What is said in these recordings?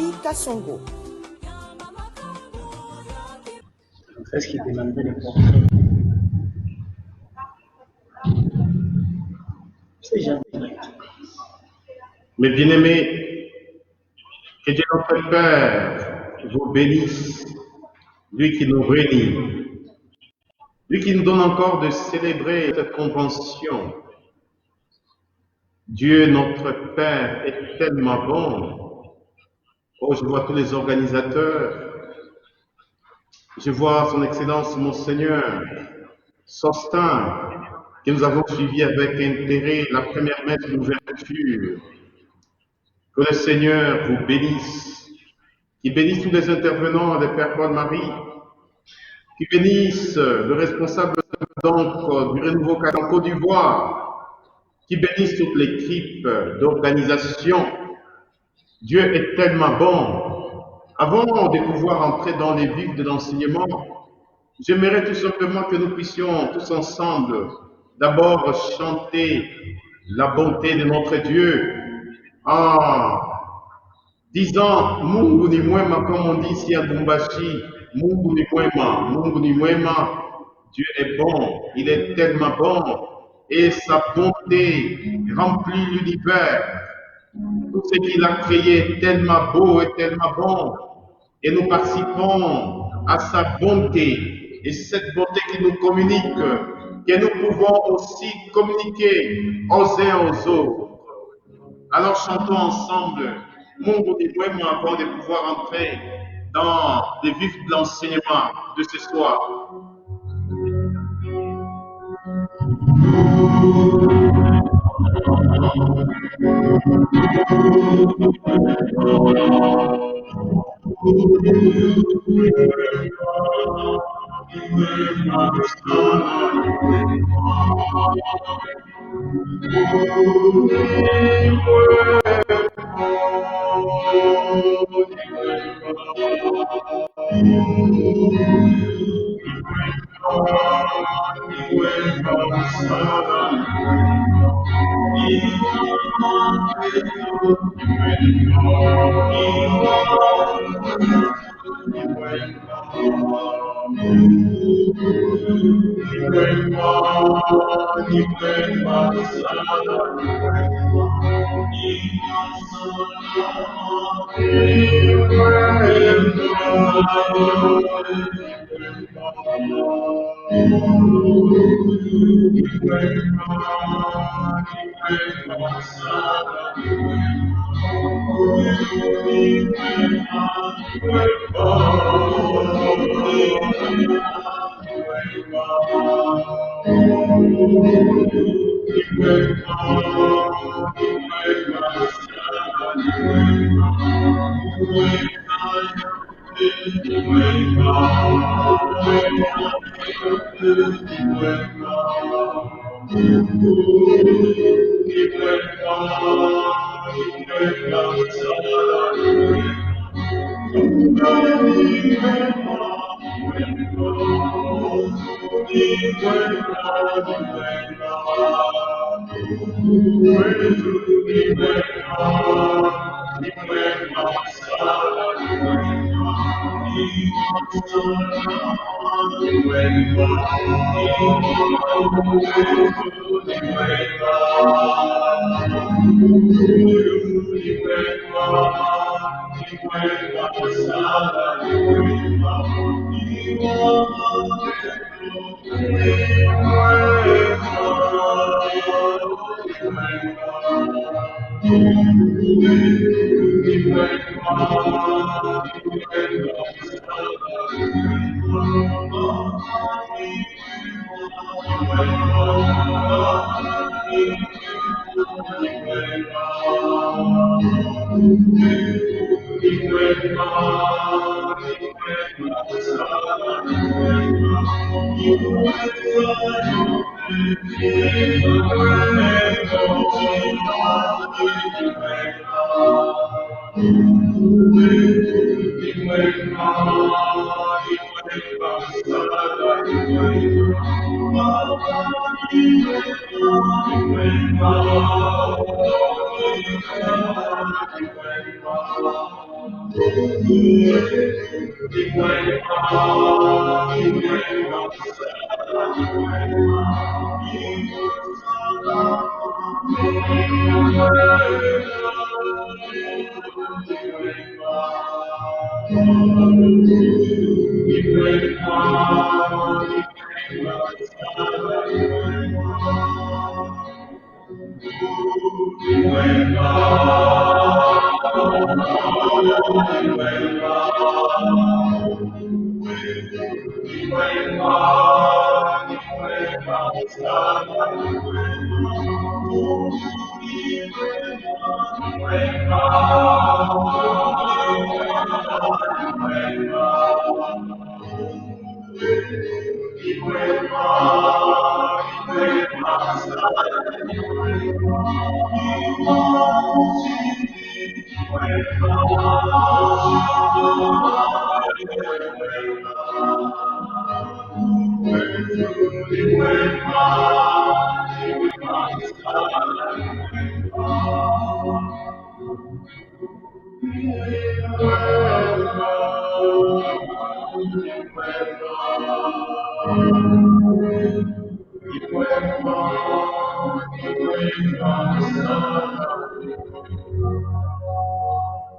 Marie Kassongo. Est-ce qu'il peut m'amener le portrait? C'est jamais. Mes bien-aimés, que Dieu notre Père vous bénisse, lui qui nous réunit, lui qui nous donne encore de célébrer cette convention. Dieu notre Père est tellement bon. Oh, je vois tous les organisateurs. Je vois son Excellence Monseigneur Sostin, que nous avons suivi avec intérêt la première messe d'ouverture. Que le Seigneur vous bénisse, qu'il bénisse tous les intervenants des Pères Paul-Marie, qu'il bénisse le responsable donc du Renouveau en Côte d'Ivoire, qu'il bénisse toute l'équipe d'organisation. Dieu est tellement bon. Avant de pouvoir entrer dans les vifs de l'enseignement, j'aimerais tout simplement que nous puissions tous ensemble d'abord chanter la bonté de notre Dieu en disant Mungu ni mwema, comme on dit ici à Lumbashi, Mungu ni mwema, Mungu ni mwema. Dieu est bon, il est tellement bon et sa bonté remplit l'univers. Tout ce qu'il a créé est tellement beau et tellement bon. Et nous participons à sa bonté. Et cette bonté qui nous communique, que nous pouvons aussi communiquer aux uns aux autres. Alors chantons ensemble Mungu ni mwema avant de pouvoir entrer dans les vifs de l'enseignement de ce soir.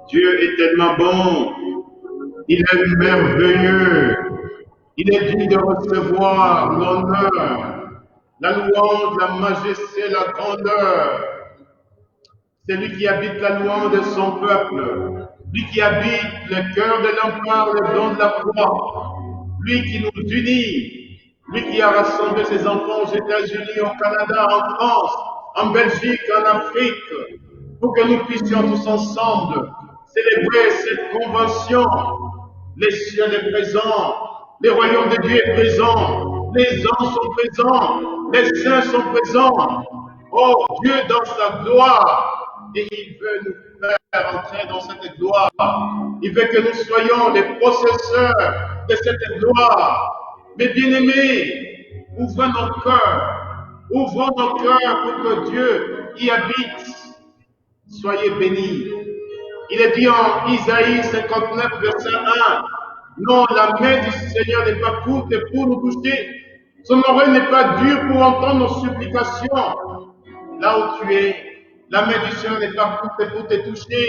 Dieu est tellement bon, il est merveilleux, il est digne de recevoir l'honneur, la louange, la majesté, la grandeur. C'est lui qui habite la louange de son peuple, lui qui habite le cœur de l'empire, le don de la foi, lui qui nous unit, lui qui a rassemblé ses enfants aux États-Unis, au Canada, en France, en Belgique, en Afrique, pour que nous puissions tous ensemble célébrer cette convention. Les cieux sont présents, les royaumes de Dieu est présent, les anges sont présents, les saints sont présents. Oh Dieu dans sa gloire, et il veut nous faire entrer dans cette gloire. Il veut que nous soyons les possesseurs de cette gloire. Mes bien-aimés, ouvrons nos cœurs pour que Dieu y habite. Soyez bénis. Il est dit en Isaïe 59, verset 1, non, la main du Seigneur n'est pas courte pour nous toucher. Son oreille n'est pas dure pour entendre nos supplications. Là où tu es, la main du Seigneur n'est pas courte pour te toucher.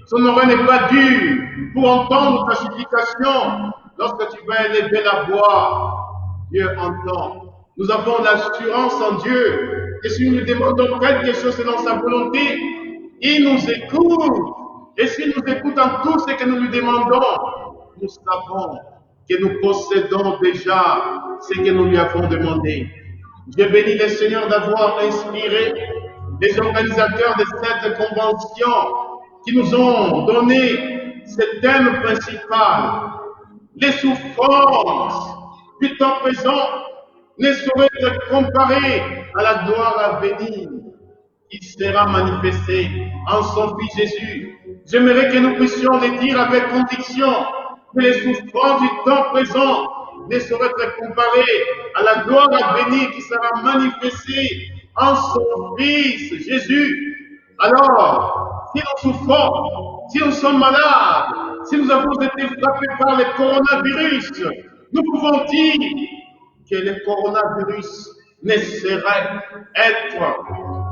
Son oreille n'est pas dure pour entendre ta supplication. Lorsque tu vas élever la voix, Dieu entend. Nous avons l'assurance en Dieu que si nous lui demandons quelque chose selon sa volonté, il nous écoute. Et s'il nous écoute en tout ce que nous lui demandons, nous savons que nous possédons déjà ce que nous lui avons demandé. Je bénis le Seigneur d'avoir inspiré les organisateurs de cette convention qui nous ont donné ce thème principal. Les souffrances du temps présent ne sauraient être comparées à la gloire à venir qui sera manifestée en son Fils Jésus. J'aimerais que nous puissions le dire avec conviction que les souffrances du temps présent ne sauraient être comparées à la gloire à venir qui sera manifestée en son Fils Jésus. Alors, si nous souffrons, si nous sommes malades, si nous avons été frappés par le coronavirus, nous pouvons dire que le coronavirus ne saurait être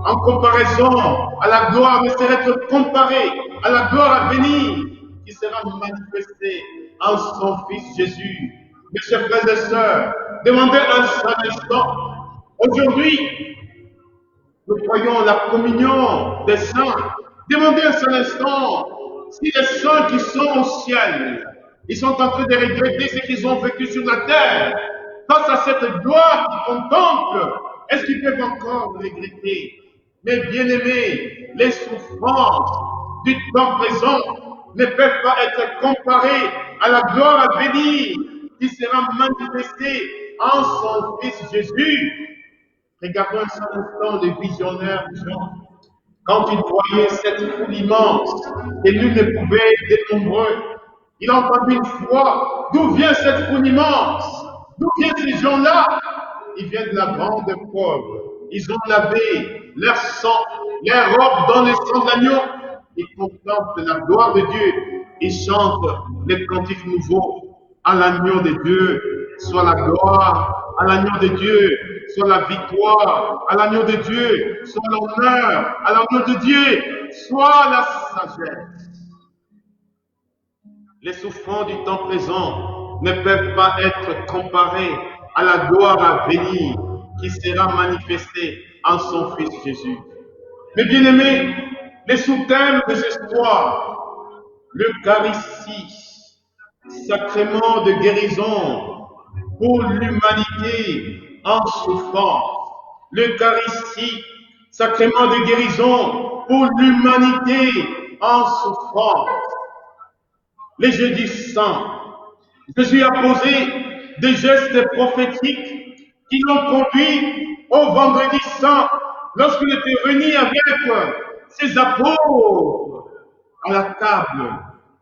en comparaison à la gloire, ne saurait être comparé à la gloire à venir qui sera manifestée en son Fils Jésus. Mes chers frères et sœurs, demandez un seul instant. Aujourd'hui, nous croyons la communion des saints. Demandez un seul instant si les saints qui sont au ciel, ils sont en train de regretter ce qu'ils ont vécu sur la terre. Face à cette gloire qu'ils contemplent, est-ce qu'ils peuvent encore regretter? Mais bien-aimés, les souffrances du temps présent ne peuvent pas être comparées à la gloire à venir qui sera manifestée en son Fils Jésus. Regardons un seul instant le visionnaire Jean. Quand il voyait cette foule immense et nul ne pouvait être nombreux, il entendit une voix. D'où vient cette foule immense? D'où viennent ces gens-là? Ils viennent de la grande pauvre. Ils ont lavé leur sang, leurs robes dans le sang de l'agneau. Ils contemplent la gloire de Dieu. ils chantent les cantiques nouveaux. À l'agneau de Dieu soit la gloire, à l'agneau de Dieu soit la victoire, à l'agneau de Dieu soit l'honneur, à l'agneau de Dieu soit la sagesse. Les souffrances du temps présent ne peuvent pas être comparées à la gloire à venir qui sera manifestée en son Fils Jésus. Mes bien-aimés, les sous-thèmes de ce soir, l'Eucharistie, sacrement de guérison pour l'humanité en souffrance. L'Eucharistie, sacrement de guérison pour l'humanité en souffrance. Les jeudis saints, Jésus a posé des gestes prophétiques qui l'ont conduit au vendredi saint lorsqu'il était réuni avec ses apôtres à la table.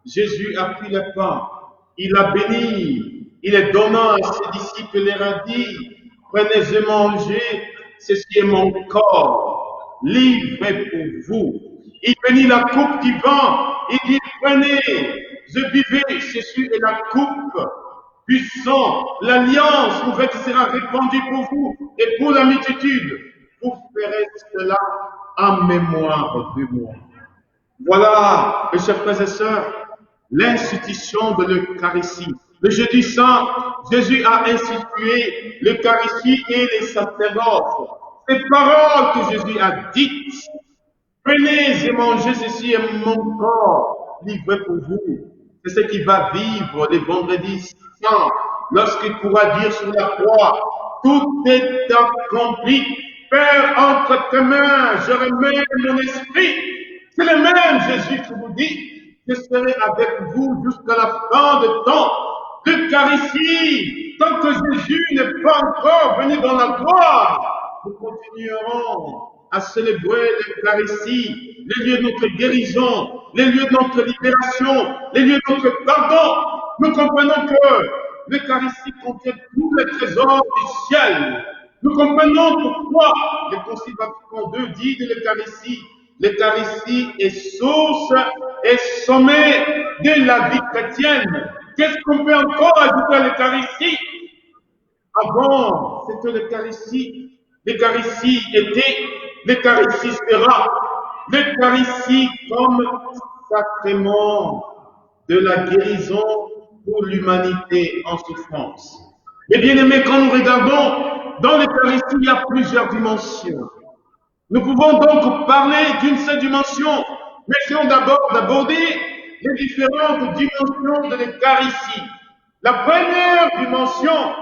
Jésus a pris le pain, il a béni, il est donnant à ses disciples et leur a dit, prenez et mangez, ceci est mon corps, livré pour vous. Il bénit la coupe du vin, il dit, prenez, je buvez, ceci est la coupe du sang, l'alliance nouvelle qui sera répandue pour vous et pour la multitude. Vous ferez cela en mémoire de moi. Voilà, mes chers frères et sœurs, l'institution de l'Eucharistie. Le jeudi saint, Jésus a institué l'Eucharistie et les sacerdoces. Ces paroles que Jésus a dites, prenez et mangez, ceci est mon corps livré pour vous. C'est ce qui va vivre les vendredis saints, lorsqu'il pourra dire sur la croix, tout est accompli. Père, entre tes mains, je remets mon esprit. C'est le même Jésus qui vous dit, je serai avec vous jusqu'à la fin de temps. L'Eucharistie, tant que Jésus n'est pas encore venu dans la gloire, nous continuerons à célébrer l'Eucharistie, les lieux de notre guérison, les lieux de notre libération, les lieux de notre pardon. Nous comprenons que l'Eucharistie contient tous les trésors du ciel. Nous comprenons pourquoi le Concile Vatican II dit de l'Eucharistie, l'Eucharistie est source et sommet de la vie chrétienne. Qu'est-ce qu'on peut encore ajouter à l'Eucharistie? Avant, c'était l'Eucharistie. L'Eucharistie était, l'Eucharistie sera. L'Eucharistie comme sacrement de la guérison pour l'humanité en souffrance. Mais bien aimés, quand nous regardons dans l'Eucharistie, il y a plusieurs dimensions. Nous pouvons donc parler d'une seule dimension. Mais essayons d'abord d'aborder les différentes dimensions de l'Eucharistie. La première dimension,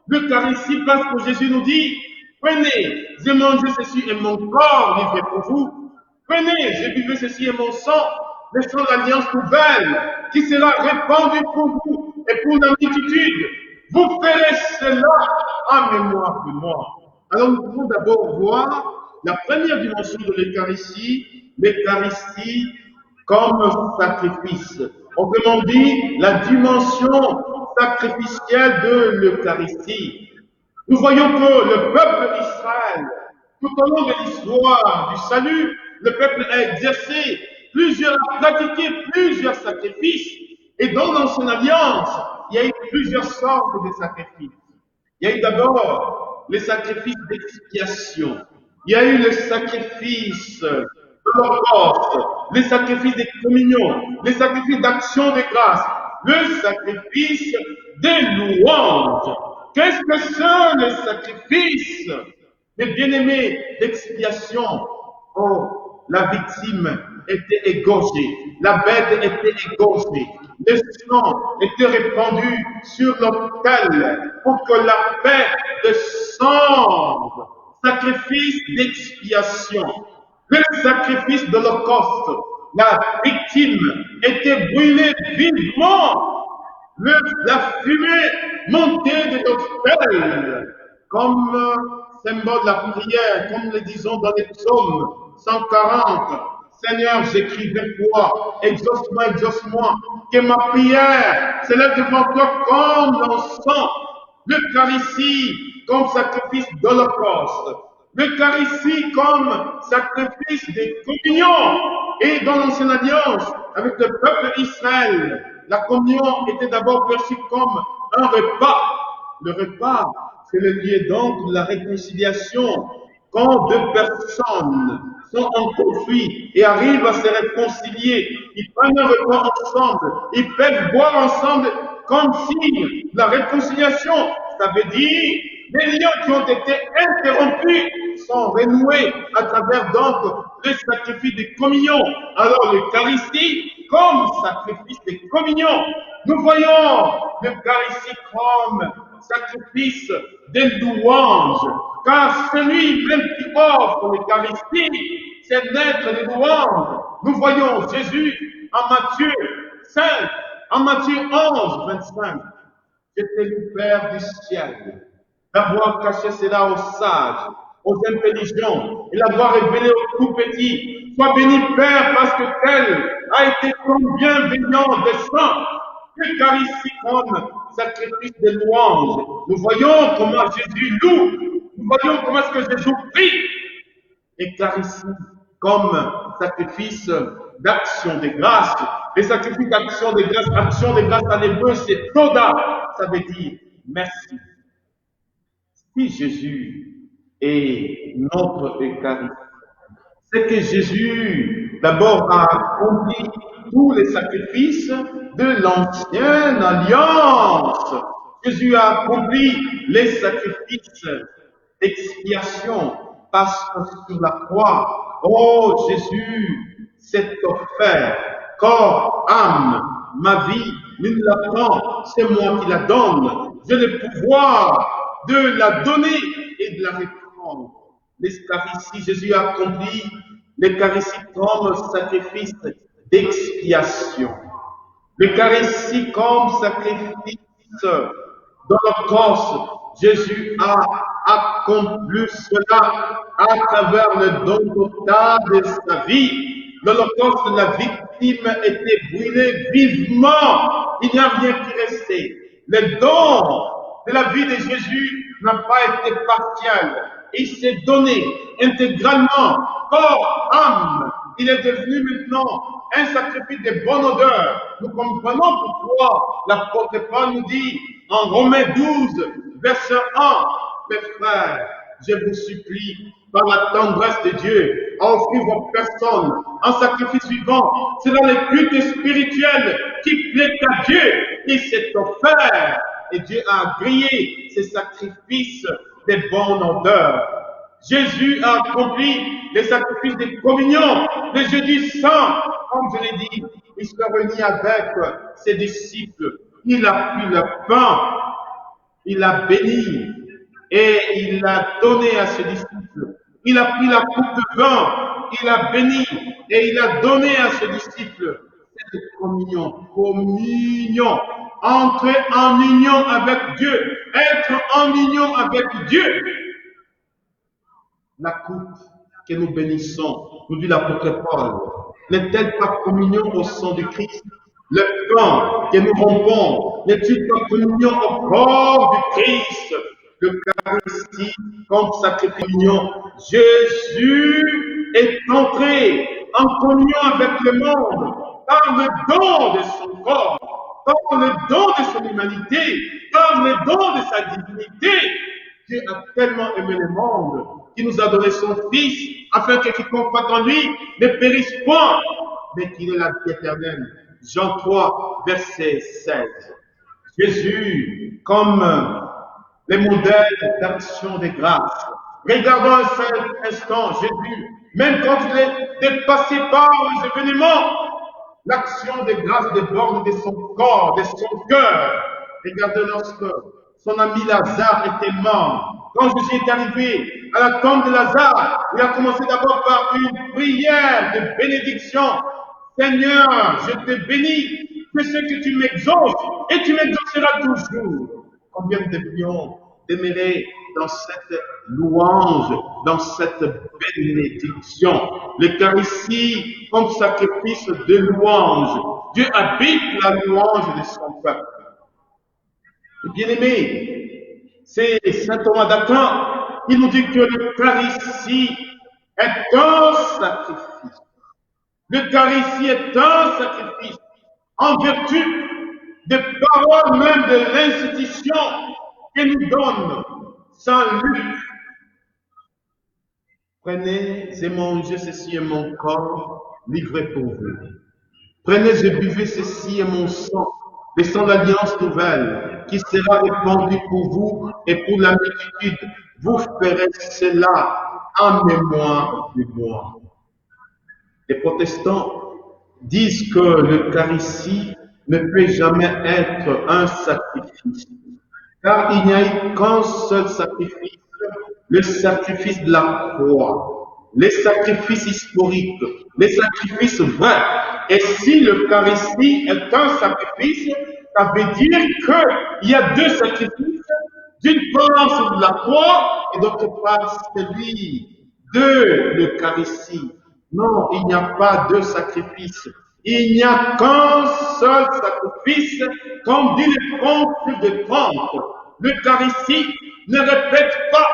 l'Eucharistie, parce que Jésus nous dit, prenez et mangez, ceci est mon corps livré pour vous. Prenez et buvez, ceci est mon sang, le sang d'alliance nouvelle, qui sera répandu pour vous et pour la multitude. Vous ferez cela en mémoire de moi. Alors nous pouvons d'abord voir la première dimension de l'Eucharistie, l'Eucharistie comme sacrifice. Autrement dit, la dimension sacrificielle de l'Eucharistie. Nous voyons que le peuple d'Israël, tout au long de l'histoire du salut, le peuple a exercé a pratiqué plusieurs sacrifices. Et dans l'Ancienne Alliance, il y a eu plusieurs sortes de sacrifices. Il y a eu d'abord les sacrifices d'expiation. Il y a eu le sacrifice de l'Holocauste, les sacrifices de communion, les sacrifices d'action de grâce, le sacrifice des louanges. Qu'est-ce que sont les sacrifices? Mes bien-aimés, d'expiation. Oh, la victime était égorgée, la bête était égorgée, le sang était répandu sur l'autel pour que la paix descende. Sacrifice d'expiation, le sacrifice de l'Holocauste, la victime était brûlée vivement, la fumée montait de l'autel, comme symbole de la prière, comme le disons dans les psaumes 140. Seigneur, j'écris des fois, exauce-moi, exauce-moi, que ma prière s'élève devant toi comme l'encens. L'Eucharistie comme sacrifice d'Holocauste, l'Eucharistie comme sacrifice de communion. Et dans l'Ancienne Alliance, avec le peuple d'Israël, la communion était d'abord perçue comme un repas. Le repas, c'est le lieu donc de la réconciliation. Quand deux personnes sont en conflit et arrivent à se réconcilier, ils prennent un repas ensemble, ils peuvent boire ensemble comme si la réconciliation, ça veut dire les liens qui ont été interrompus sont renoués à travers donc le sacrifice de communion. Alors l'Eucharistie, comme sacrifice de communion, nous voyons l'Eucharistie comme sacrifice de louange, car celui même qui offre l'Eucharistie, c'est l'être de louange. Nous voyons Jésus en Matthieu 5, en Matthieu 11, 25. Je t'ai lu, Père du ciel, d'avoir caché cela aux sages, aux intelligents, et l'avoir révélé aux tout petits. Sois béni, Père, parce que tel a été ton bienveillant dessein. L'Eucharistie comme sacrifice de louange. Nous voyons comment Jésus loue. Nous voyons comment est-ce que Jésus prie. L'Eucharistie comme sacrifice d'action de grâce. Les sacrifices d'action de grâce, action de grâce en hébreu, c'est toda. Ça veut dire merci. Si Jésus est notre Eucharistie, c'est que Jésus d'abord a accompli tous les sacrifices de l'ancienne alliance. Jésus a accompli les sacrifices d'expiation parce que sur la croix, oh Jésus s'est offert, corps, âme, ma vie, il la prend, c'est moi qui la donne. J'ai le pouvoir de la donner et de la reprendre. L'Eucharistie, Jésus a accompli l'Eucharistie comme sacrifice d'expiation. L'Eucharistie comme sacrifice d'holocauste. Jésus a accompli cela à travers le don total de sa vie. L'holocauste de la victime était brûlé vivement. Il n'y a rien qui restait. Le don de la vie de Jésus n'a pas été partiel. Il s'est donné intégralement, corps, âme. Il est devenu maintenant un sacrifice de bonne odeur. Nous comprenons pourquoi l'apôtre Paul nous dit en Romains 12, verset 1, mes frères, je vous supplie, par la tendresse de Dieu, à offrir vos personnes en sacrifice vivant. C'est dans le culte spirituel qui plaît à Dieu. Il s'est offert et Dieu a grillé ces sacrifices de bonne odeur. Jésus a accompli les sacrifices de communion, le jeudi saint, comme je l'ai dit. Il se réunit avec ses disciples. Il a pris le pain, il a béni et il l'a donné à ses disciples. Il a pris la coupe de vin, il a béni et il a donné à ses disciples. Cette communion, entrer en union avec Dieu, être en union avec Dieu. La coupe que nous bénissons, nous dit l'apôtre Paul, n'est-elle pas communion au sang du Christ? Le pain que nous rompons n'est-il pas communion au corps du Christ? L'Eucharistie comme sacrifice. Jésus est entré en communion avec le monde par le don de son corps, par le don de son humanité, par le don de sa divinité. Dieu a tellement aimé le monde qu'il nous a donné son Fils, afin que quiconque croit en lui ne périsse point, mais qu'il ait la vie éternelle. Jean 3, verset 16. Jésus, comme les modèles d'action de grâce. Regardons un seul instant Jésus, même quand il est dépassé par les événements, l'action de grâce déborde de son corps, de son cœur. Regardez lorsque son ami Lazare était mort. Quand Jésus est arrivé à la tombe de Lazare, il a commencé d'abord par une prière de bénédiction. Seigneur, je te bénis, fais ce que tu m'exauces et tu m'exauceras toujours. Combien nous devrions demeurer dans cette louange, dans cette bénédiction. L'Eucharistie comme sacrifice de louange. Dieu habite la louange de son peuple. Bien-aimé, c'est saint Thomas d'Aquin, il nous dit que l'Eucharistie est un sacrifice. L'Eucharistie est un sacrifice en vertu des paroles même de l'institution que nous donne Saint Luc. Prenez et mangez, ceci est mon corps livré pour vous. Prenez et buvez, ceci est mon sang, le sang d'alliance nouvelle, qui sera répandu pour vous et pour la multitude. Vous ferez cela en mémoire de moi. Les protestants disent que l'Eucharistie ne peut jamais être un sacrifice, car il n'y a eu qu'un seul sacrifice, le sacrifice de la croix, les sacrifices historiques, les sacrifices vrais. Et si l'Eucharistie est un sacrifice, ça veut dire qu'il y a deux sacrifices, d'une part celui de la croix et d'autre part celui de l'Eucharistie. Non, il n'y a pas deux sacrifices. Il n'y a qu'un seul sacrifice, comme dit le Concile de Trente. L'Eucharistie ne répète pas.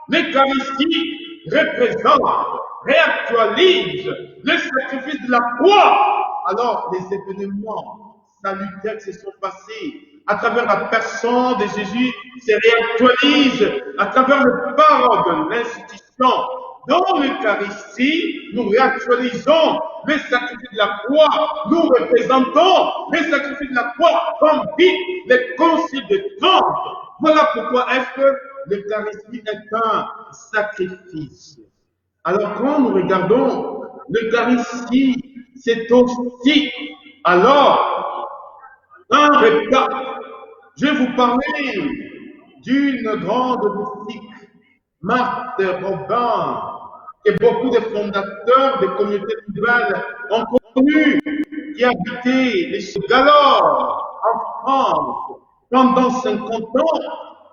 L'Eucharistie représente, réactualise le sacrifice de la croix. Alors, les événements salutaires qui se sont passés à travers la personne de Jésus se réactualisent à travers les paroles de l'institution. Dans l'Eucharistie, nous réactualisons le sacrifice de la croix, nous représentons le sacrifice de la croix, comme dit le Concile de Trente. Voilà pourquoi est-ce que l'Eucharistie est un sacrifice. Alors quand nous regardons l'Eucharistie, c'est aussi alors un repas. Je vais vous parler d'une grande mystique, Marthe Robin, que beaucoup de fondateurs des communautés nouvelles ont connu, qui habitait les Galores en France pendant 50 ans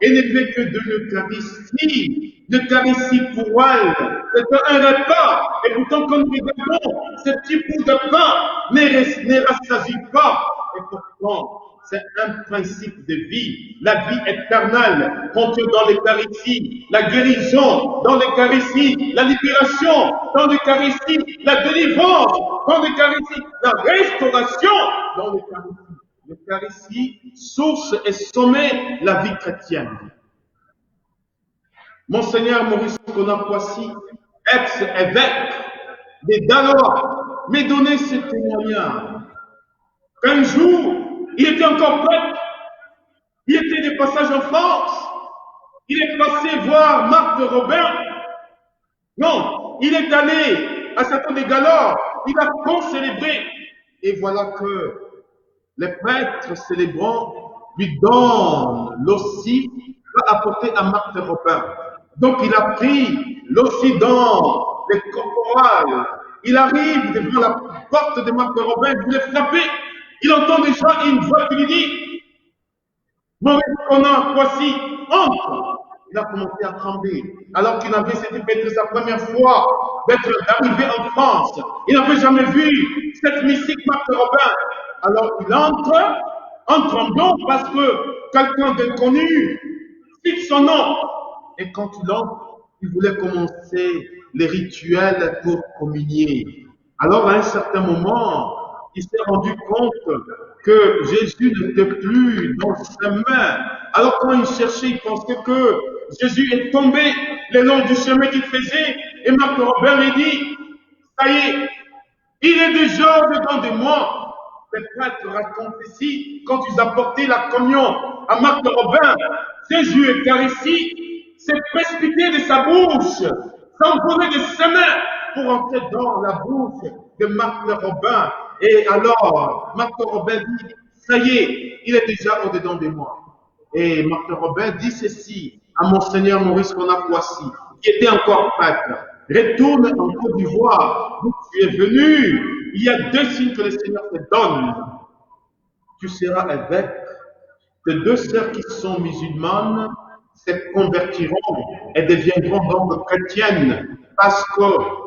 et n'était que de l'Eucharistie. L'Eucharistie pour elle, c'est un repas. Et pourtant, quand nous regardons, ce petit bout de pain ne rassasie pas. Et pourtant, c'est un principe de vie. La vie éternelle contient dans l'Eucharistie, la guérison dans l'Eucharistie, la libération dans l'Eucharistie, la délivrance dans l'Eucharistie, la restauration dans l'Eucharistie. L'Eucharistie, source et sommet la vie chrétienne. Monseigneur Maurice Conan-Poissy, ex-évêque de Dalois, m'a donné ce témoignage. Un jour, il était encore prêtre, il était de passage en France, il est passé voir Marthe Robin. Non, il est allé à Château-des-Galores, il a concélébré. Et voilà que les prêtres célébrants lui donnent l'ossie à apporter à Marthe Robin. Donc il a pris l'ossie dans les corporales. Il arrive devant la porte de Marthe Robin, il voulait frapper. Il entend déjà une voix qui lui dit Maurice Conan-Poissy, entre. Il a commencé à trembler. Alors qu'il n'avait, c'était peut-être sa première fois d'être arrivé en France. Il n'avait jamais vu cette mystique Marthe Robin. Alors il entre en tremblant parce que quelqu'un d'inconnu cite son nom. Et quand il entre, il voulait commencer les rituels pour communier. Alors à un certain moment, il s'est rendu compte que Jésus n'était plus dans ses mains. Alors quand il cherchait, il pensait que Jésus est tombé le long du chemin qu'il faisait. Et Marthe Robin lui dit, ça y est, il est déjà dedans de moi. Les prêtres racontent ici, quand ils apportaient la communion à Marthe Robin, Jésus Eucharistie s'est précipité de sa bouche, s'envoler de ses mains pour entrer dans la bouche de Marthe Robin. Et alors, Marthe Robin dit, ça y est, il est déjà au-dedans de moi. Et Marthe Robin dit ceci à Monseigneur Maurice Conan-Poissy, qui était encore prêtre. Retourne en Côte d'Ivoire, d'où tu es venu. Il y a deux signes que le Seigneur te donne. Tu seras évêque. Tes deux sœurs qui sont musulmanes se convertiront et deviendront donc chrétiennes parce que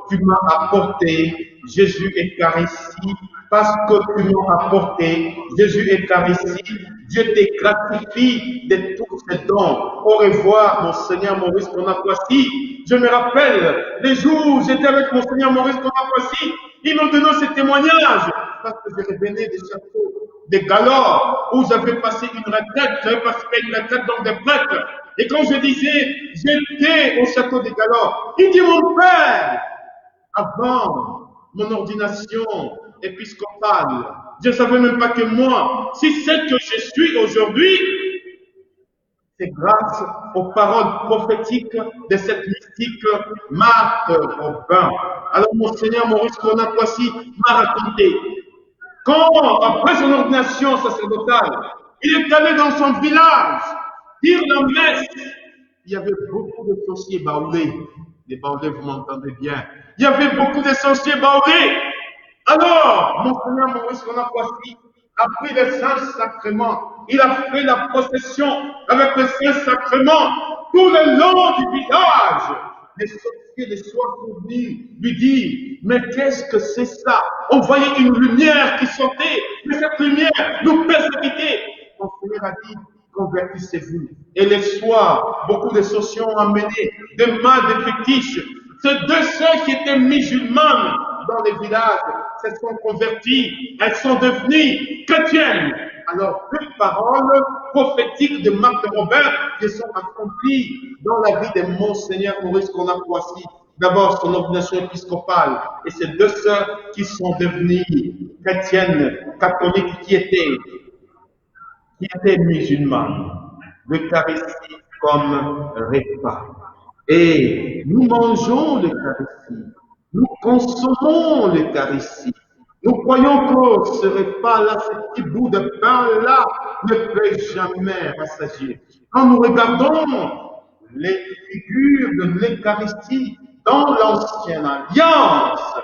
tu m'as apporté Jésus Eucharistie, parce que tu m'as apporté Jésus Eucharistie. Dieu te gratifie de tous ces dons. Au revoir, Monseigneur Maurice Conan-Poissy. Je me rappelle les jours où j'étais avec Monseigneur Maurice Conan-Poissy. Il me donnait ces témoignages parce que je revenais des châteaux de Galore où j'avais passé une retraite, j'avais passé une retraite dans des prêtres. Et quand je disais, j'étais au château de Galore, il dit, mon père, avant mon ordination épiscopale, je ne savais même pas que moi, si c'est que je suis aujourd'hui, c'est grâce aux paroles prophétiques de cette mystique Marthe Robin. Alors, mon Seigneur Maurice Conan-Poissy m'a raconté, quand, après son ordination sacerdotale, il est allé dans son village dire la messe, il y avait beaucoup de sorciers baoulés. Les baoulés, vous m'entendez bien. Il y avait beaucoup de sorciers baoulés. Alors, mon Seigneur Maurice Conan-Poissy a pris le Saint-Sacrement. Il a fait la procession avec le Saint-Sacrement tout le long du village. Les sorciers, les soirs sont venus lui dire, mais qu'est-ce que c'est ça? On voyait une lumière qui sortait, mais cette lumière nous persécutait. Mon Seigneur a dit, convertissez-vous. Et les soirs, beaucoup de sorciers ont amené des mains de fétiches. Ces deux sœurs qui étaient musulmanes dans les villages se sont converties, elles sont devenues chrétiennes. Alors, deux paroles prophétiques de Marthe Robin qui sont accomplies dans la vie de Monseigneur Maurice Conan-Poissy. D'abord, son ordination épiscopale et ces deux sœurs qui sont devenues chrétiennes, catholiques, qui étaient musulmanes. L'Eucharistie comme repas. Et nous mangeons l'Eucharistie. Nous consommons l'Eucharistie. Nous croyons que ce repas-là, ce petit bout de pain-là, ne peut jamais rassasier. Quand nous regardons les figures de l'Eucharistie dans l'Ancienne Alliance,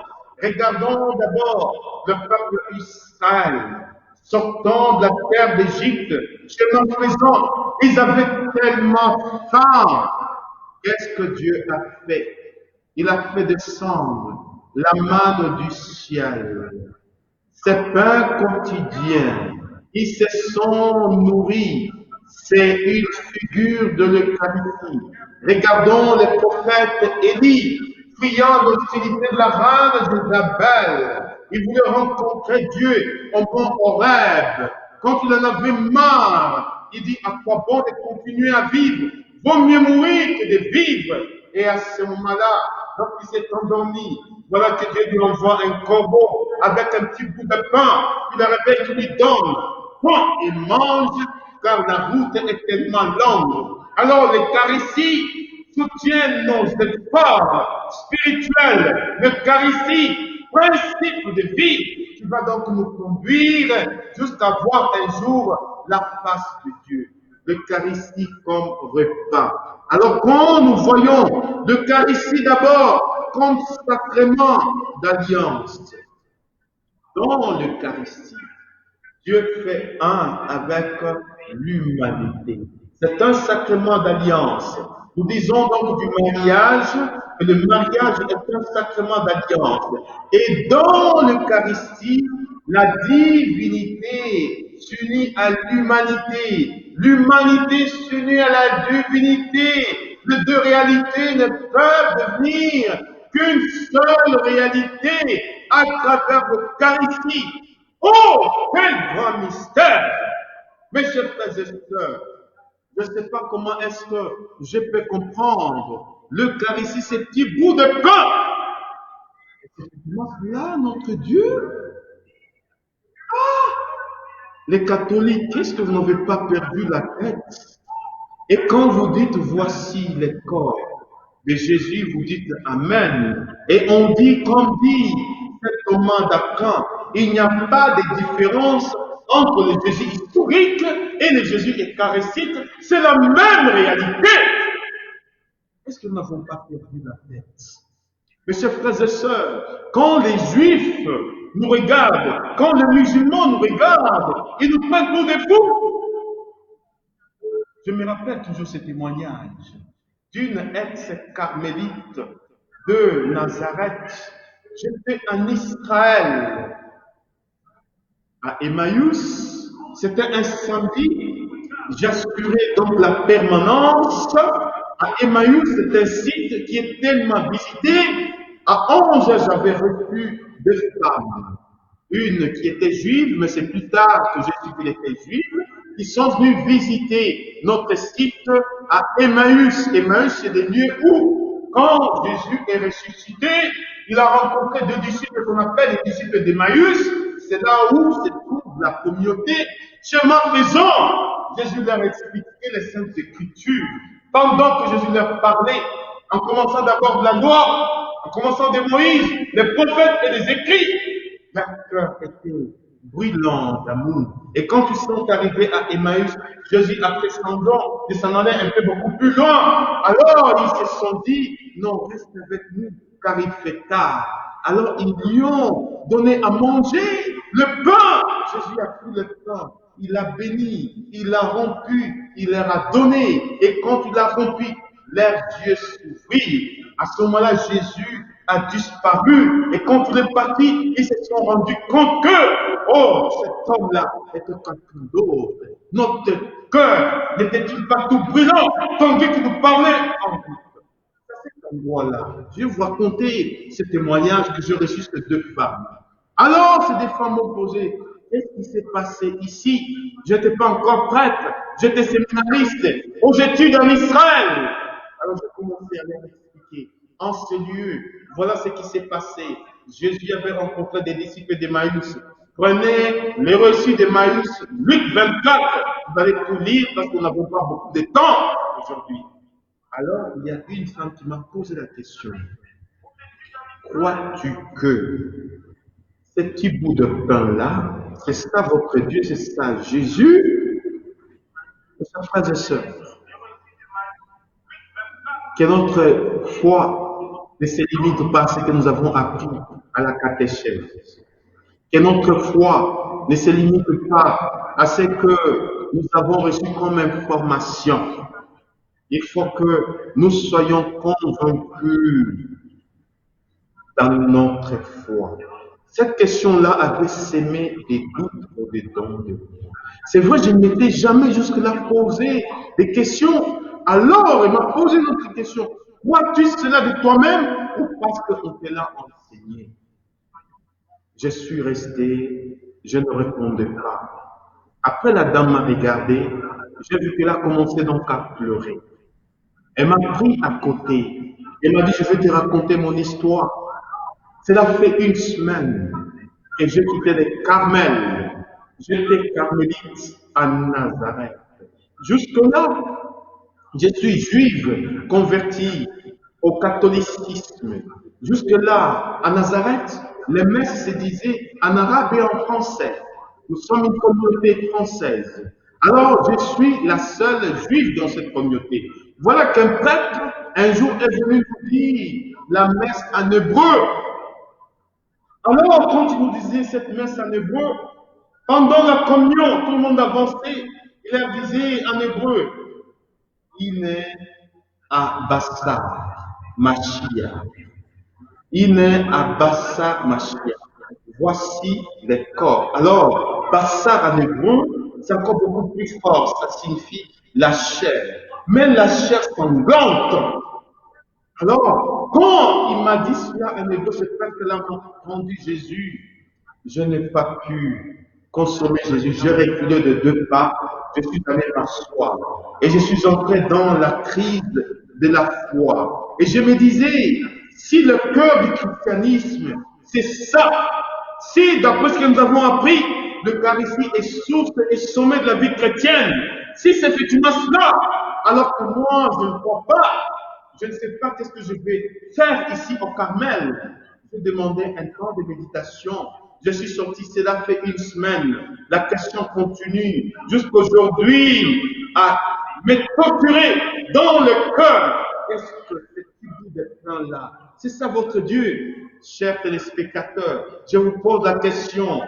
regardons d'abord le peuple Israël, sortant de la terre d'Égypte, chemin faisant, ils avaient tellement faim. Qu'est-ce que Dieu a fait? Il a fait descendre la manne du ciel. Ces pains quotidiens, ils se sont nourris. C'est une figure de l'Eucharistie. Regardons les prophètes Élie, fuyant l'hostilité de la reine d'Isabelle. Il voulait rencontrer Dieu au mont Horeb. Quand il en avait marre, il dit, à quoi bon de continuer à vivre? Vaut mieux mourir que de vivre. Et à ce moment-là, donc il s'est endormi. Voilà que Dieu lui envoie un corbeau avec un petit bout de pain. Puis le réveil qui lui donne. Quand il mange, car la route est tellement longue. Alors l'Eucharistie soutient nos efforts spirituels. L'Eucharistie, principe de vie, qui va donc nous conduire jusqu'à voir un jour la face de Dieu. L'Eucharistie comme repas. Alors quand nous voyons l'Eucharistie d'abord comme sacrement d'alliance, dans l'Eucharistie, Dieu fait un avec l'humanité. C'est un sacrement d'alliance. Nous disons donc du mariage que le mariage est un sacrement d'alliance. Et dans l'Eucharistie, la divinité s'unit à l'humanité. L'humanité s'unit à la divinité. Les deux réalités ne peuvent devenir qu'une seule réalité à travers l'Eucharistie. Oh, quel grand mystère! Mes chers frères et sœurs, je ne sais pas comment est-ce que je peux comprendre l'Eucharistie, ces petits bouts de pain. C'est effectivement là notre Dieu. Les catholiques, qu'est-ce que vous n'avez pas perdu la tête? Et quand vous dites voici le corps de Jésus, vous dites Amen. Et on dit, comme dit cet homme d'Abraham, il n'y a pas de différence entre le Jésus historique et le Jésus eucharistique. C'est la même réalité. Est-ce que nous n'avons pas perdu la tête? Mes chers frères et sœurs, quand les Juifs nous regardent, quand les musulmans nous regardent, ils nous prennent pour des fous. Je me rappelle toujours ce témoignage d'une ex-carmélite de Nazareth. J'étais en Israël, à Emmaüs. C'était un samedi. J'assurais donc la permanence. À Emmaüs, c'est un site qui est tellement visité À Angers, j'avais reçu deux femmes. Une qui était juive, mais c'est plus tard que j'ai su qu'elle était juive, qui sont venues visiter notre site à Emmaüs. Emmaüs, c'est des lieux où, quand Jésus est ressuscité, il a rencontré deux disciples qu'on appelle les disciples d'Emmaüs. C'est là où se trouve la communauté. Chemin faisant, Jésus leur expliquait les Saintes Écritures. Pendant que Jésus leur parlait, en commençant d'abord de la loi, en commençant de Moïse, les prophètes et les écrits, leur cœur était brûlant d'amour. Et quand ils sont arrivés à Emmaüs, Jésus a fait semblant de s'en aller un peu beaucoup plus loin. Alors ils se sont dit, non, reste avec nous, car il fait tard. Alors ils lui ont donné à manger le pain. Jésus a pris le pain, il l'a béni, il l'a rompu, il leur a donné. Et quand il l'a rompu, leurs yeux s'ouvrirent. À ce moment-là, Jésus a disparu. Et quand il est parti, ils se sont rendus compte que, oh, cet homme-là était quelqu'un d'autre. Notre cœur n'était-il pas tout brûlant, tandis qu'il nous parlait en doute. À cet endroit-là, je vais vous raconter ce témoignage que j'ai reçu de deux femmes. Alors, ces deux femmes m'ont posé, qu'est-ce qui s'est passé ici? Je n'étais pas encore prêtre, j'étais séminariste, aux études en Israël. Alors, j'ai commencé à leur expliquer. En ce lieu, voilà ce qui s'est passé. Jésus avait rencontré des disciples d'Emmaüs. Prenez les reçus d'Emmaüs, Luc 24. Vous allez tout lire parce qu'on n'a pas beaucoup de temps aujourd'hui. Alors, il y a une femme qui m'a posé la question. Crois-tu que ce petit bout de pain-là, c'est ça votre Dieu, c'est ça Jésus? Et ça, frères et sœurs, que notre foi ne se limite pas à ce que nous avons appris à la catéchèse. Que notre foi ne se limite pas à ce que nous avons reçu comme information. Il faut que nous soyons convaincus dans notre foi. Cette question-là avait semé des doutes au-dedans de moi. C'est vrai, je ne m'étais jamais jusque-là posé des questions. Alors, il m'a posé une autre question. Crois-tu cela de toi-même ou parce qu'on te l'a enseigné? Je suis resté, je ne répondais pas. Après, la dame m'a regardé, j'ai vu qu'elle a commencé donc à pleurer. Elle m'a pris à côté. Elle m'a dit, je vais te raconter mon histoire. Cela fait une semaine que j'ai quitté les Carmels. J'étais carmélite à Nazareth. Jusque-là, je suis juive convertie au catholicisme. Jusque-là, à Nazareth, les messes se disaient en arabe et en français. Nous sommes une communauté française. Alors, je suis la seule juive dans cette communauté. Voilà qu'un prêtre, un jour, est venu nous dire la messe en hébreu. Alors, quand il nous disait cette messe en hébreu, pendant la communion, tout le monde avançait, il leur disait en hébreu, Ine Abassa Mashiach. Ine Abassa Mashiach. Voici les corps. Alors, Bassar en hébreu, c'est encore beaucoup plus fort. Ça signifie la chair. Mais la chair sanglante. Alors, quand il m'a dit cela en hébreu, ce prêtre-là m'a rendu Jésus. Je n'ai pas pu consommer Jésus. J'ai reculé de deux pas. Je suis allé m'asseoir. Et je suis entré dans la crise de la foi. Et je me disais, si le cœur du christianisme, c'est ça, si d'après ce que nous avons appris, l'Eucharistie est source et sommet de la vie chrétienne, si c'est effectivement cela, alors que moi, je ne crois pas, je ne sais pas qu'est-ce que je vais faire ici au Carmel. Je demandais un temps de méditation. Je suis sorti, cela fait une semaine. La question continue jusqu'aujourd'hui à me torturer dans le cœur. Est-ce que ce petit bout de pain-là, c'est ça votre Dieu? Chers téléspectateurs, je vous pose la question.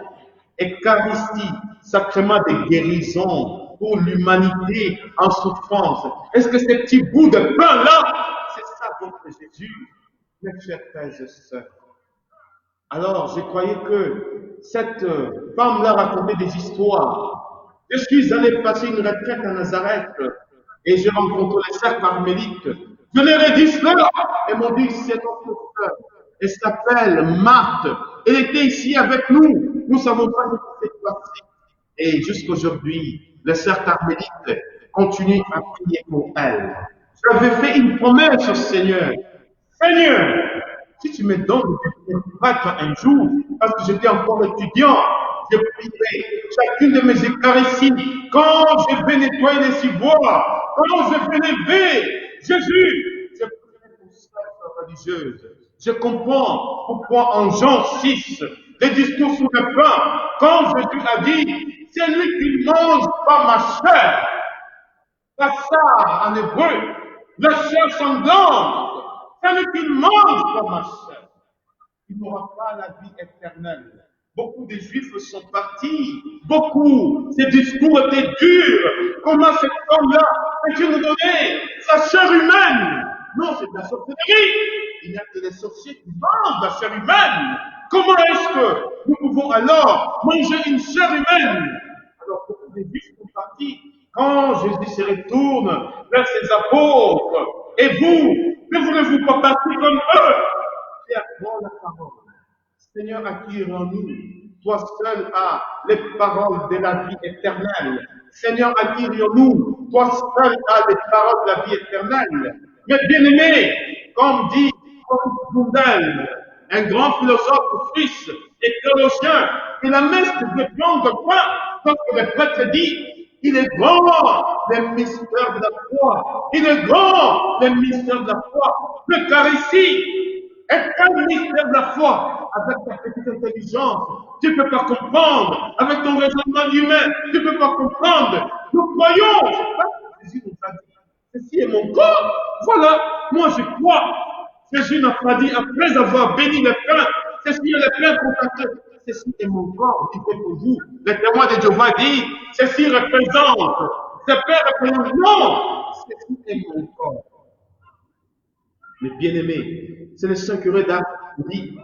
Eucharistie, sacrement de guérison pour l'humanité en souffrance. Est-ce que ces petits bouts de pain-là, c'est ça votre Jésus? Mes chers frères et sœurs. Alors, je croyais que cette femme-là racontait des histoires. Je suis allé passer une retraite à Nazareth et j'ai rencontré les sœurs carmélites. Je leur ai dit cela et m'ont dit, c'est notre sœur. Elle s'appelle Marthe. Elle était ici avec nous. Nous ne savons pas ce qui s'est passé. Et jusqu'aujourd'hui, les sœurs carmélites continuent à prier pour elle. J'avais fait une promesse au Seigneur. Seigneur, si tu me donnes de prêtre un jour, parce que j'étais encore étudiant, je prierai chacune de mes eucharisties. Quand je vais nettoyer les ciboires, quand je vais lever Jésus, je prierai pour cette religieuse. Je comprends pourquoi en Jean 6, les discours sur le pain, quand Jésus a dit, c'est lui qui mange pas ma chair, la sarre en hébreu, la chair sanglante, c'est lui qui mange pas ma chair. Il n'aura pas la vie éternelle. Beaucoup de Juifs sont partis. Beaucoup. Ces discours étaient durs. Comment cet homme-là peut-il nous donner sa chair humaine? Non, c'est de la sorcellerie. Il n'y a que les sorciers qui mangent la chair humaine. Comment est-ce que nous pouvons alors manger une chair humaine? Alors beaucoup de Juifs sont partis. Quand Jésus se retourne vers ses apôtres, et vous, ne voulez-vous pas partir comme eux? Et apprends la parole. Seigneur, à qui irons-nous? Toi seul as les paroles de la vie éternelle. Seigneur, à qui irons-nous? Toi seul as les paroles de la vie éternelle. Mais bien-aimé, comme dit Gundel, un grand philosophe suisse et théologien, il a mis de plomb de point, parce que le prêtre dit, il est grand le mystère de la foi. Il est grand le mystère de la foi. L'Eucharistie est un mystère de la foi. Avec ta petite intelligence, tu ne peux pas comprendre. Avec ton raisonnement humain, tu ne peux pas comprendre. Nous croyons. Jésus nous a dit, ceci est mon corps. Voilà, moi je crois. Jésus n'a pas dit, après avoir béni le pain, ceci est le pain consacré. Ceci est mon corps, dit pour vous. Le témoin de Jéhovah dit, ceci représente. Ce pain représente. Non, ceci est mon corps. Mais bien aimé, c'est le Saint curé d'Ars qui dit,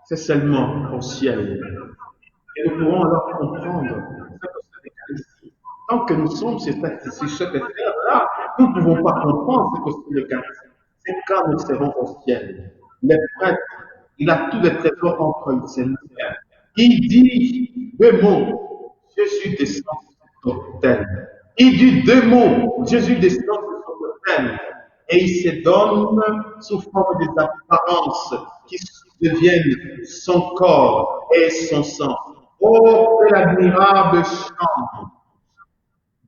c'est seulement au ciel. Et nous pourrons alors comprendre l'Eucharistie. Tant que nous sommes sur cette terre-là, nous ne pouvons pas comprendre ce que c'est l'Eucharistie. C'est quand nous serons au ciel. Le prêtre, il a tous les trésors entre eux, c'est le Seigneur. Il dit deux mots, Jésus descend sur l'autel. Il dit deux mots, Jésus descend sur l'autel. Et il se donne sous forme des apparences qui deviennent son corps et son sang. Oh, quel admirable chant!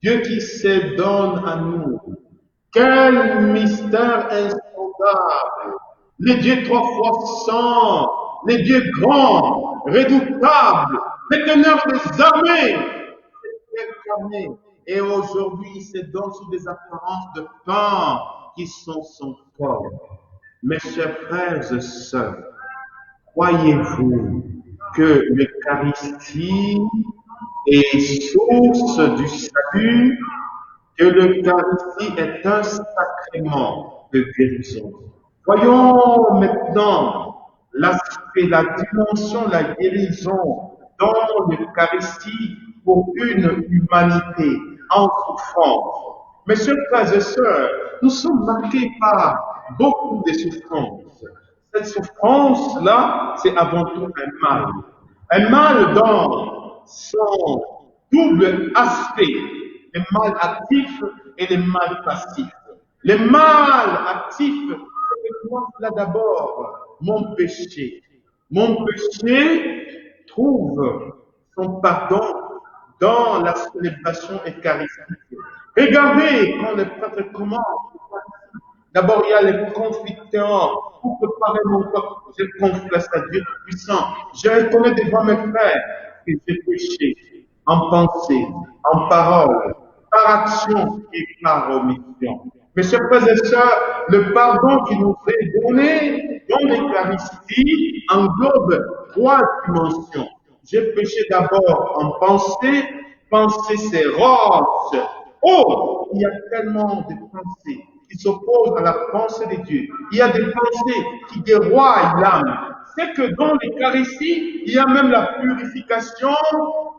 Dieu qui se donne à nous. Quel mystère insondable! Le Dieu trois fois saint, le Dieu grand, redoutable, l'éternel des armées, incarné. Et aujourd'hui, il se donne sous des apparences de pain qui sont son corps. Mes chers frères et sœurs, croyez-vous que l'Eucharistie est source du salut, que l'Eucharistie est un sacrement de guérison? Voyons maintenant l'aspect, la dimension, la guérison dans l'Eucharistie pour une humanité en souffrance. Mes chers frères et sœurs, nous sommes marqués par beaucoup de souffrances. Cette souffrance-là, c'est avant tout un mal. Un mal dans son double aspect, le mal actif et le mal passif. Le mal actif, c'est moi là d'abord, mon péché. Mon péché trouve son pardon dans la célébration eucharistique. Regardez quand le prêtre commence. D'abord, il y a les confiteurs pour préparer mon corps. Je confesse à Dieu Tout-Puissant. Je reconnais devant mes frères que j'ai péché en pensée, en parole, par action et par omission. Mes chers frères et sœurs, le pardon qui nous est donné dans l'Eucharistie englobe trois dimensions. J'ai péché d'abord en pensée. Pensée, c'est roche. Oh, il y a tellement de pensées qui s'opposent à la pensée de Dieu. Il y a des pensées qui déroient l'âme. C'est que dans l'Eucharistie, il y a même la purification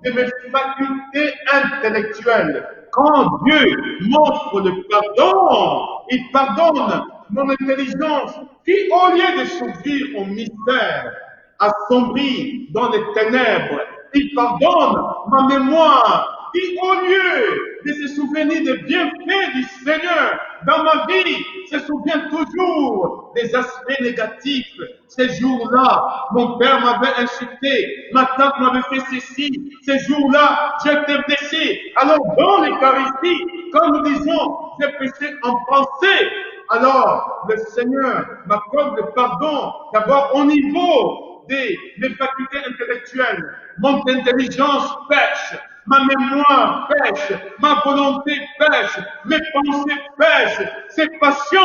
de mes facultés intellectuelles. Quand Dieu m'offre le pardon, il pardonne mon intelligence, qui au lieu de s'ouvrir au mystère, assombrit dans les ténèbres, il pardonne ma mémoire, qui au lieu de se souvenir des bienfaits du Seigneur dans ma vie, se souvient toujours des aspects négatifs. Ces jours-là, mon père m'avait insulté, ma tante m'avait fait ceci, ces jours-là, j'étais blessé. Alors dans l'Eucharistie, comme nous disons, j'ai péché en pensée. Alors, le Seigneur m'accorde le pardon d'abord au niveau mes facultés intellectuelles. Mon intelligence pêche, ma mémoire pêche, ma volonté pêche, mes pensées pêchent, ces passions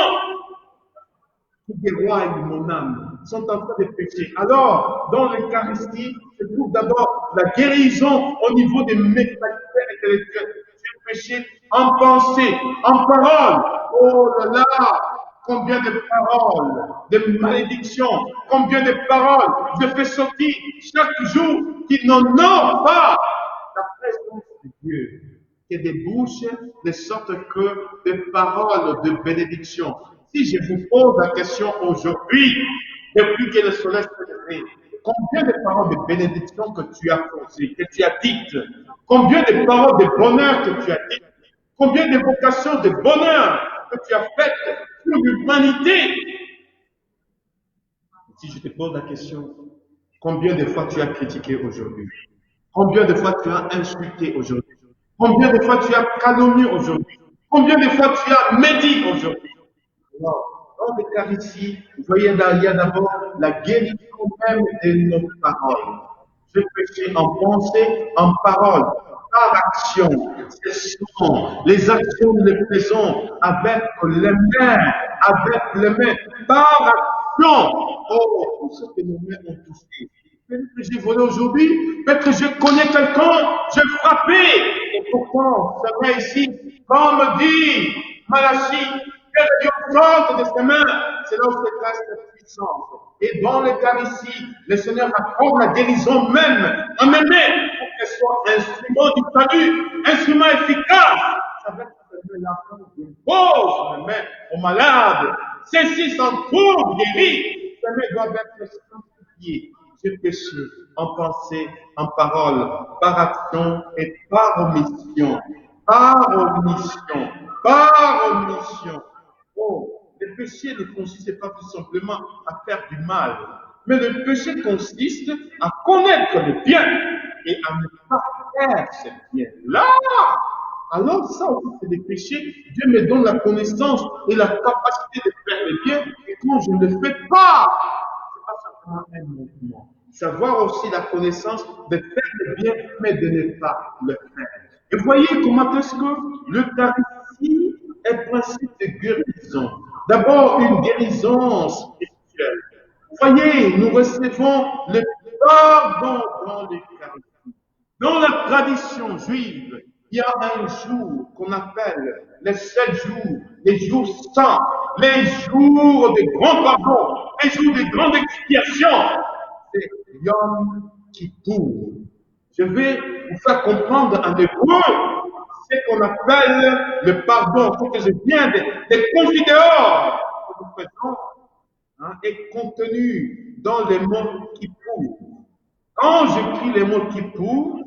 qui déroident mon âme sont en train de pécher. Alors, dans l'Eucharistie, je trouve d'abord la guérison au niveau de mes facultés intellectuelles. J'ai péché en pensée, en parole. Oh là là! Combien de paroles, de malédictions, combien de paroles je fais sortir chaque jour qui n'en ont pas la présence de Dieu, qui débouche de sorte que des paroles de bénédiction. Si je vous pose la question aujourd'hui, depuis que le soleil s'est levé, combien de paroles de bénédiction que tu as posées, que tu as dites, combien de paroles de bonheur que tu as dites, combien d'évocations de bonheur que tu as faites pour l'humanité. Si je te pose la question, combien de fois tu as critiqué aujourd'hui? Combien de fois tu as insulté aujourd'hui? Combien de fois tu as calomnié aujourd'hui? Combien de fois tu as médit aujourd'hui? Alors, dans l'Eucharistie, vous voyez là, il y a d'abord la guérison même de nos paroles. Je péché en pensée, en parole, par action. Ce sont les actions que nous faisons avec les mains, par action. Oh, tout ce que nos mains ont touché. Peut-être que j'ai volé aujourd'hui, peut-être que je connais quelqu'un, j'ai frappé. Et pourtant, c'est vrai ici, comme dit Malachie, que Dieu sorte de ses mains, c'est là où se cache la puissance. Et dans l'Eucharistie, le Seigneur accorde la guérison même à mes mains pour qu'elle soit instrument du salut, instrument efficace. Ça veut dire que la pose les mains aux malades. Ceux-ci sont tous guéris. Les mains doivent être sanctifiées. J'ai péché en pensée, en parole, par action et par omission. Par omission. Par omission. Oh, le péché ne consiste pas tout simplement à faire du mal, mais le péché consiste à connaître le bien et à ne pas faire ce bien-là. Alors ça aussi, c'est des péchés. Dieu me donne la connaissance et la capacité de faire le bien, et quand je ne le fais pas, c'est pas simplement un mouvement. Savoir aussi la connaissance de faire le bien, mais de ne pas le faire. Et voyez comment est-ce que l'Eucharistie est principe de guérison. D'abord, une guérison spirituelle. Voyez, nous recevons le pardon dans l'Eucharistie. Dans la tradition juive, il y a un jour qu'on appelle les 7 jours, les jours saints, les jours de grand pardon, les jours de grande expiation. C'est Yom Kippour. Je vais vous faire comprendre en hébreu ce qu'on appelle le pardon, ce que je viens de confidéors que nous faisons, est contenu dans les mots Kippour. Quand j'écris les mots Kippour,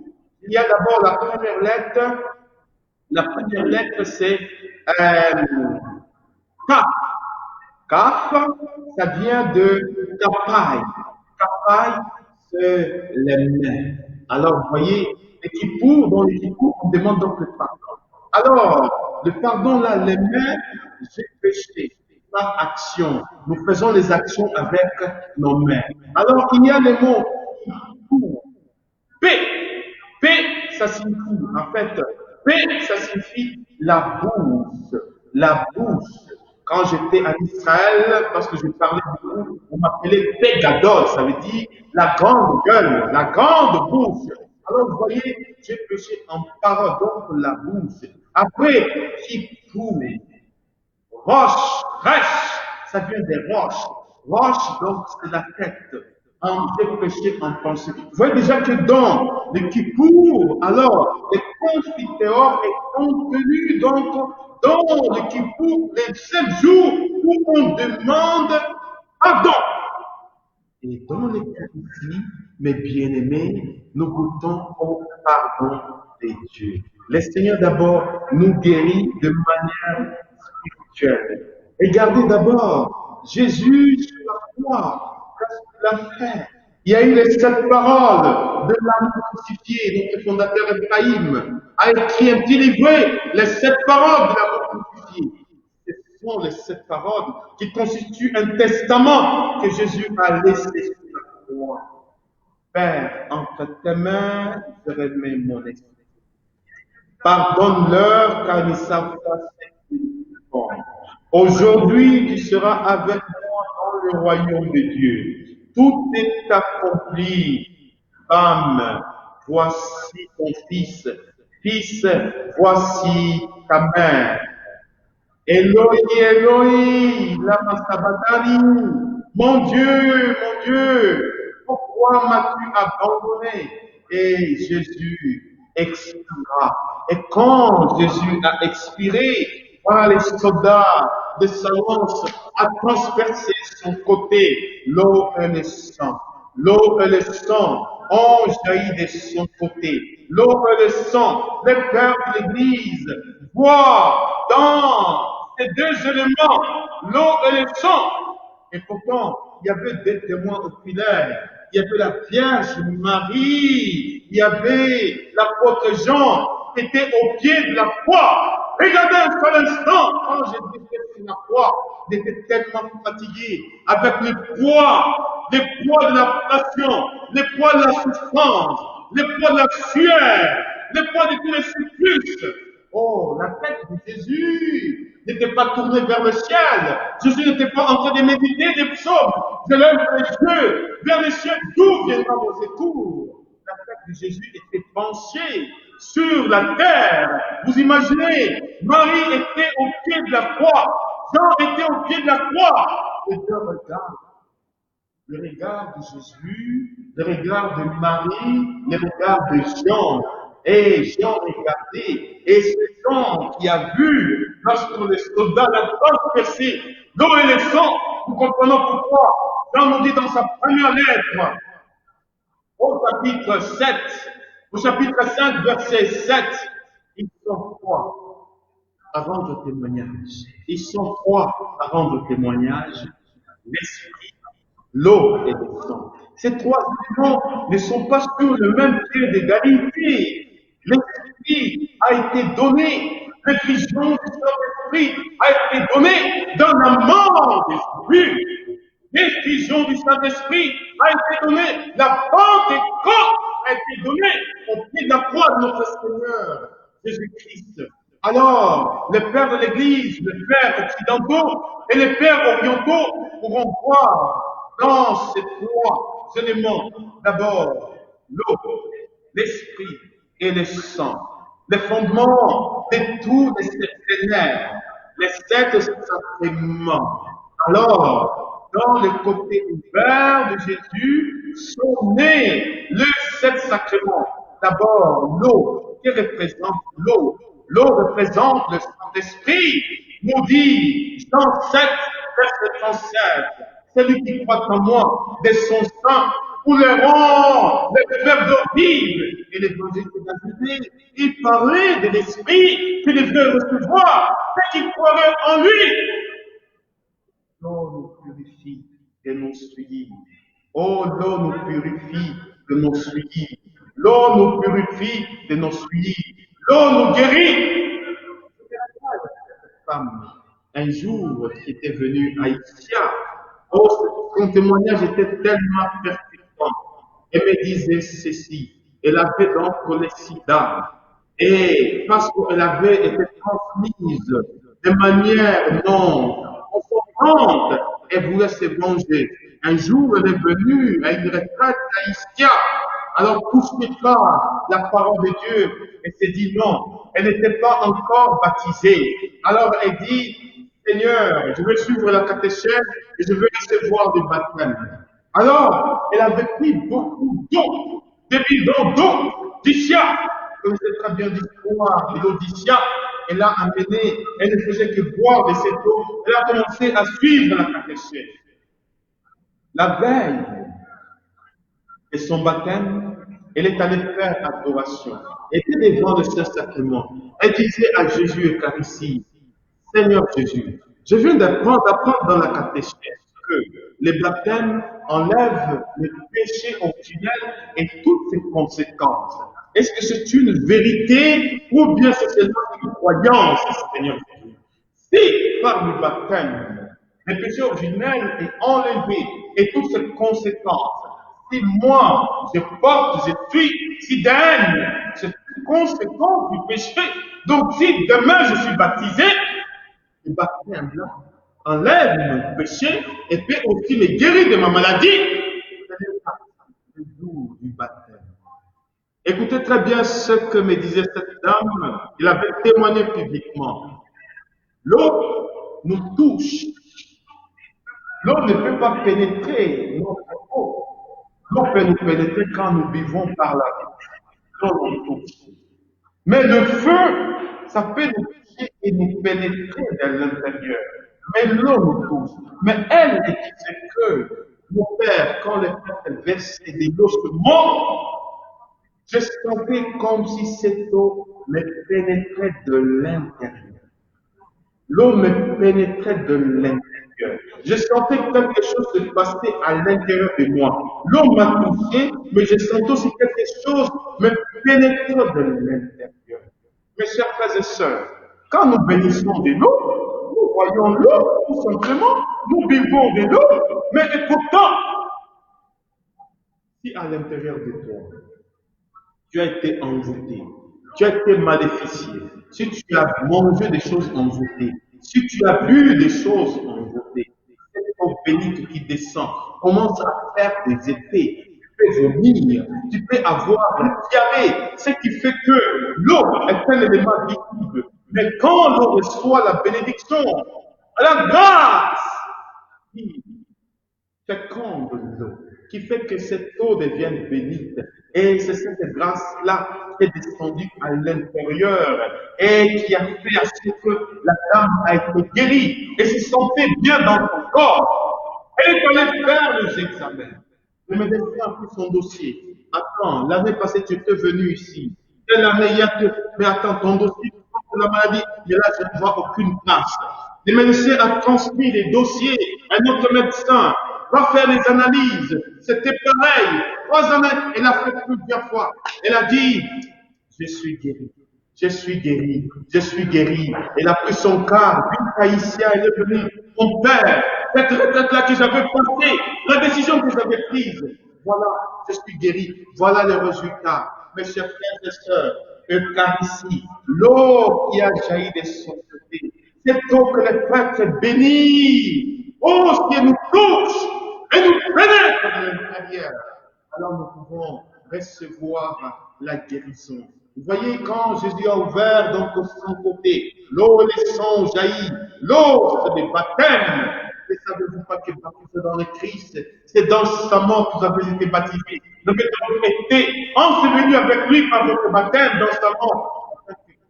il y a d'abord la première lettre. La première lettre, c'est Kaf. Kaf, ça vient de Kapai. Kapai, c'est les mains. Alors, vous voyez, les Kippour, dans les Kippour, on demande donc le pardon. Alors, le pardon, là, les mains, j'ai péché par action. Nous faisons les actions avec nos mains. Alors, il y a les mots Kippour. P. P, ça signifie, en fait, P, ça signifie la bouche. La bouche. Quand j'étais en Israël, parce que je parlais beaucoup, on m'appelait Pégadol, ça veut dire la grande gueule, la grande bouche. Alors, vous voyez, j'ai péché en parole, donc la bouche. Après, Kippour, roche, rêche, ça vient des roches. Roche, donc, c'est la tête. J'ai péché en pensée. Vous voyez déjà que dans le Kippour, alors, le confiteor est contenu donc dans le Kippour, les 7 jours où on demande pardon. Et dans l'Eucharistie, mes bien-aimés, nous goûtons au pardon de Dieu. Le Seigneur d'abord nous guérit de manière spirituelle. Regardez d'abord Jésus sur la croix, qu'est-ce qu'il a fait? Il y a eu les 7 paroles de l'âme crucifié. Notre fondateur Ephraïm a écrit un petit livret, les 7 paroles de l'âme crucifié. Ce sont les 7 paroles qui constituent un testament que Jésus a laissé sur la croix. Père, entre tes mains, je remets mon esprit. Pardonne-leur car ils ne savent pas ce qu'ils font. Aujourd'hui, tu seras avec moi dans le royaume de Dieu. Tout est accompli. Femme, voici ton fils. Fils, voici ta mère. Eloi, Eloi, lama sabachthani. Mon Dieu, pourquoi m'as-tu abandonné? Et Jésus expira. Et quand Jésus a expiré, voilà les soldats de sa lance a transpercé son côté, l'eau et le sang. L'eau et le sang ont jailli de son côté. L'eau et le sang, les pères de l'Église voient dans ces 2 éléments, l'eau et le sang. Et pourtant, il y avait des témoins oculaires. Il y avait la Vierge Marie. Il y avait l'apôtre Jean qui était au pied de la croix. Regardez un seul instant, quand Jésus était sur la croix, il était tellement fatigué avec le poids de la passion, le poids de la souffrance, le poids de la sueur, le poids de tous les supplices. Oh, la tête de Jésus n'était pas tournée vers le ciel. Jésus n'était pas en train de méditer des psaumes. Je lève les yeux vers le ciel. D'où viendra vos secours? La tête de Jésus était penchée sur la terre. Vous imaginez, Marie était au pied de la croix. Jean était au pied de la croix. Et Dieu regarde. Le regard de Jésus, le regard de Marie, le regard de Jean. Et Jean regardait, et c'est Jean qui a vu, lorsque les soldats l'ont transpercé, l'eau et le sang, nous comprenons pourquoi. Jean nous dit dans sa première lettre, au chapitre 7, au chapitre 5, verset 7, ils sont froids à rendre témoignage. Ils sont froids à rendre témoignage. L'esprit, l'eau et le sang. Ces 3 éléments ne sont pas sur le même pied d'égalité. L'esprit a été donné, l'effusion du Saint-Esprit a été donnée dans la mort d'esprit. L'effusion du Saint-Esprit a été donnée, la Pentecôte a été donnée au pied de la croix de notre Seigneur Jésus-Christ. Alors, les pères de l'Église, les pères occidentaux et les pères orientaux pourront voir dans ces 3 éléments, d'abord l'eau, l'esprit et le sang, les fondements de tous les septénaires, les 7 sacrements. Alors, dans le côté ouvert de Jésus sont nés les 7 sacrements. D'abord, l'eau, qui représente l'eau. L'eau représente le Saint-Esprit, nous dit Jean 7, verset 37. Celui qui croit en moi, de son sang, couleront les fleuves d'eau vive. Et l'évangile de la Judée, il parlait de l'Esprit qu'il devait recevoir, et qu'il croirait en lui. L'eau nous purifie de nos souillures. Oh, l'eau nous purifie de nos souillures. L'eau nous purifie de nos souillures. L'eau nous guérit. Cette femme, un jour, qui était venue à Isia, oh, son témoignage était tellement percutant. Elle me disait ceci. Elle avait donc le sida. Et parce qu'elle avait été transmise de manière non confortante, elle voulait se venger. Un jour, elle est venue à une retraite à Isia. Alors, touchée par la parole de Dieu, elle s'est dit non, elle n'était pas encore baptisée. Alors, elle dit, Seigneur, je veux suivre la catéchèse et je veux recevoir du baptême. Alors, elle avait pris beaucoup d'eau, des bidons d'eau d'Isia, comme c'est très bien dit, de l'eau d'Isia, elle l'a amené, elle ne faisait que boire de cette eau. Elle a commencé à suivre la catéchèse. La veille de son baptême, elle est allée faire adoration. Elle était devant le Saint-Sacrement. Elle disait à Jésus Eucharistie, Seigneur Jésus, je viens d'apprendre dans la catéchèse que les baptêmes enlèvent les péchés originels et toutes ses conséquences. Est-ce que c'est une vérité ou bien c'est seulement une croyance, Seigneur Jésus? Si par le baptême, les péchés originels est enlevé et toutes ses conséquences, si moi je porte, je suis fidèle, c'est une conséquence du péché. Donc si demain je suis baptisé, le baptême là enlève mon péché et peut aussi me guérir de ma maladie. C'est le jour du baptême. Écoutez très bien ce que me disait cette dame. Il avait témoigné publiquement. L'eau nous touche. L'eau ne peut pas pénétrer notre peau. L'eau peut nous pénétrer quand nous vivons par la vie. L'eau nous touche. Mais le feu, ça peut nous toucher et nous pénétrer de l'intérieur. Mais l'eau nous touche. Mais elle disait que mon père, quand le père versait de l'eau sur moi, je sentais comme si cette eau me pénétrait de l'intérieur. L'eau me pénétrait de l'intérieur. Je sentais que quelque chose se passait à l'intérieur de moi. L'eau m'a touché, mais je sentais aussi quelque chose me pénétrait de l'intérieur. Mes chers frères et sœurs, quand nous bénissons de l'eau, nous voyons l'eau, tout simplement, nous vivons de l'eau, mais pourtant, si à l'intérieur de toi, tu as été envoûté, tu as été maléficié, si tu as mangé des choses envoûtées, si tu as bu des choses envoûtées, cette eau bénite qui descend commence à faire des effets. Tu peux vomir, tu peux avoir une diarrhée, ce qui fait que l'eau est un élément visible. Mais quand l'eau reçoit la bénédiction, la grâce, qui féconde l'eau, qui fait que cette eau devienne bénite. Et c'est cette grâce-là qui est descendue à l'intérieur et qui a fait à ce que la dame a été guérie et se sentait bien dans son corps. Elle est allée faire les examens. Le médecin a pris son dossier. Attends, l'année passée, tu étais venu ici. Quelle année il y a mais attends, ton dossier, la maladie, mais là, je ne vois aucune trace. Le médecin a transmis les dossiers à notre médecin. Va faire les analyses. C'était pareil. 3 années, elle a fait plusieurs fois. Elle a dit, je suis guéri. Je suis guéri. Je suis guéri. Elle a pris son cas. Vite haïtien, elle est venue. Mon père, cette retraite-là que j'avais passée, la décision que j'avais prise. Voilà, je suis guéri. Voilà le résultat. Mes chers frères et sœurs, Eucharistie, l'eau qui a jailli de son côté, cette eau que le prêtre bénit, oh, qui nous touche et nous pénètre de l'intérieur, alors nous pouvons recevoir la guérison. Vous voyez, quand Jésus a ouvert donc de son côté, l'eau et le sang jaillit. L'eau, c'est le baptême. Ne savez-vous pas que baptisé dans le Christ, c'est dans sa mort que vous avez été baptisés. Vous avez donc été ensevelis avec lui par votre baptême dans sa mort.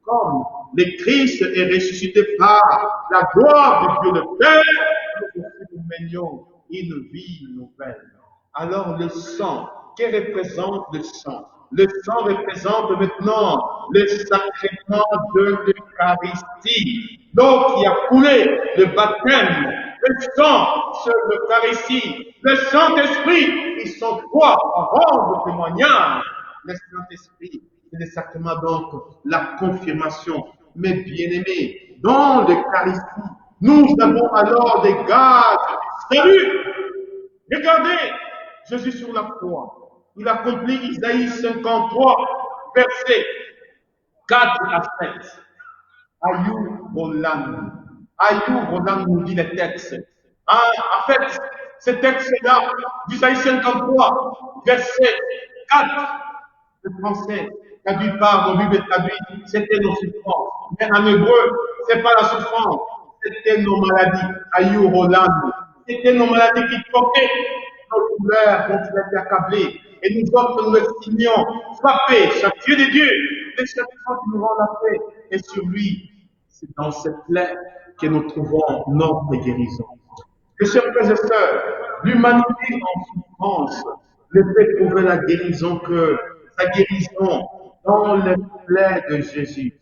Comme le Christ est ressuscité par la gloire de Dieu le Père, nous menions une vie nouvelle. Alors le sang, que représente le sang? Le sang représente maintenant le sacrement de l'Eucharistie. L'eau qui a coulé, le baptême, le sang sur l'Eucharistie, le Saint-Esprit, ils sont trois paroles de témoignage. Le Saint-Esprit, c'est exactement donc la confirmation. Mais bien-aimés, dans l'Eucharistie, nous avons alors des gages du salut. Regardez, Jésus sur la croix. Il accomplit Isaïe 53, versets 4 à 7. Ayou Roland. Ayou Roland nous dit le texte. En fait, ce texte-là, d'Isaïe 53, verset 4, le français, traduit par nos Bibles traduites, c'était nos souffrances. Mais en hébreu, ce n'est pas la souffrance, c'était nos maladies. Ayou Roland. C'était nos maladies qui portaient nos douleurs dont il a été accablé. Et nous autres, nous l'exprimions, frappés, chaque Dieu des dieux, les châtiments qui nous rend la paix, et sur lui, C'est dans cette plaie que nous trouvons notre guérison. Mes chers frères et sœurs, l'humanité en souffrance ne peut trouver la guérison que sa guérison dans les plaies de Jésus.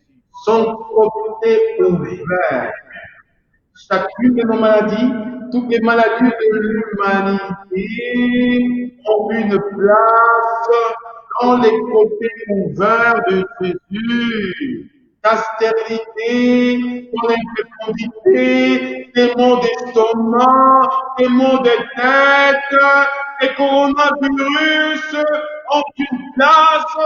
Son côté ouvert. Chacune de nos maladies, toutes les maladies de l'humanité ont une place dans les côtés ouverts de Jésus. La stérilité, ton infécondité, tes maux d'estomac, tes maux de tête, les coronavirus ont une place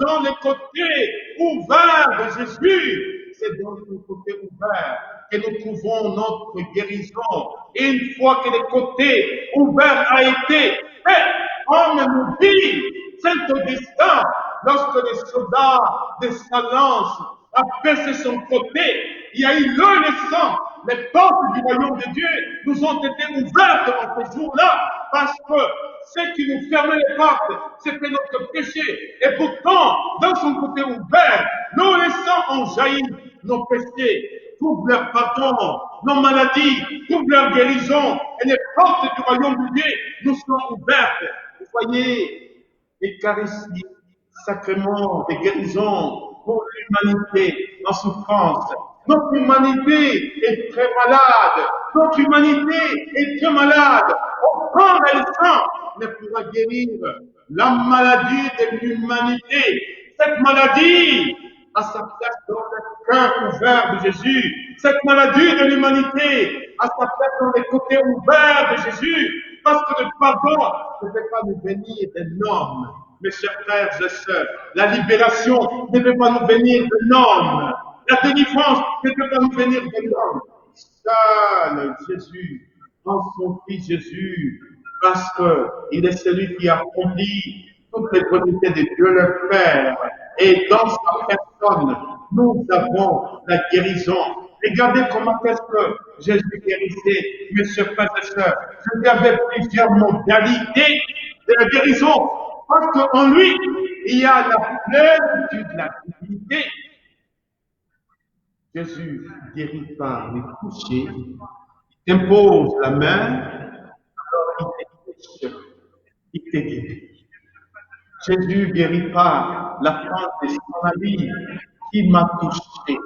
dans les côtés ouverts de Jésus. C'est dans le côté ouvert que nous trouvons notre guérison. Et une fois que le côté ouvert a été fait, comme nous dit Saint Augustin, lorsque les soldats de sa lance a baissé son côté, il y a eu l'eau et le sang. Les portes du royaume de Dieu nous ont été ouvertes en ce jour-là, parce que ce qui nous fermait les portes, c'était notre péché. Et pourtant, dans son côté ouvert, l'eau et le sang ont jailli. Nos péchés trouvent leur pardon, nos maladies trouvent leur guérison, et les portes du royaume de Dieu nous sont ouvertes. Vous voyez, l'Eucharistie, sacrement de guérison pour l'humanité en souffrance. Notre humanité est très malade. Notre humanité est très malade. Aucun médecin ne pourra guérir la maladie de l'humanité. Cette maladie a sa place dans le cœur ouvert de Jésus. Cette maladie de l'humanité a sa place dans les côtés ouverts de Jésus. Parce que le pardon ne peut pas nous venir des normes. Mes chers frères et sœurs, la libération ne peut pas nous venir de l'homme. La délivrance ne peut pas nous venir de l'homme. Seul Jésus, en son Fils Jésus, parce qu'il est celui qui accomplit toutes les volontés de Dieu le Père. Et dans sa personne, nous avons la guérison. Regardez comment est-ce que Jésus guérissait, mes chers frères et sœurs. Il y avait plusieurs modalités de la guérison. Parce qu'en lui, il y a la plénitude de la divinité. Jésus guérit par les toucher, il impose la main, alors il te guérit. Jésus guérit par la fente de son habit qui m'a touché.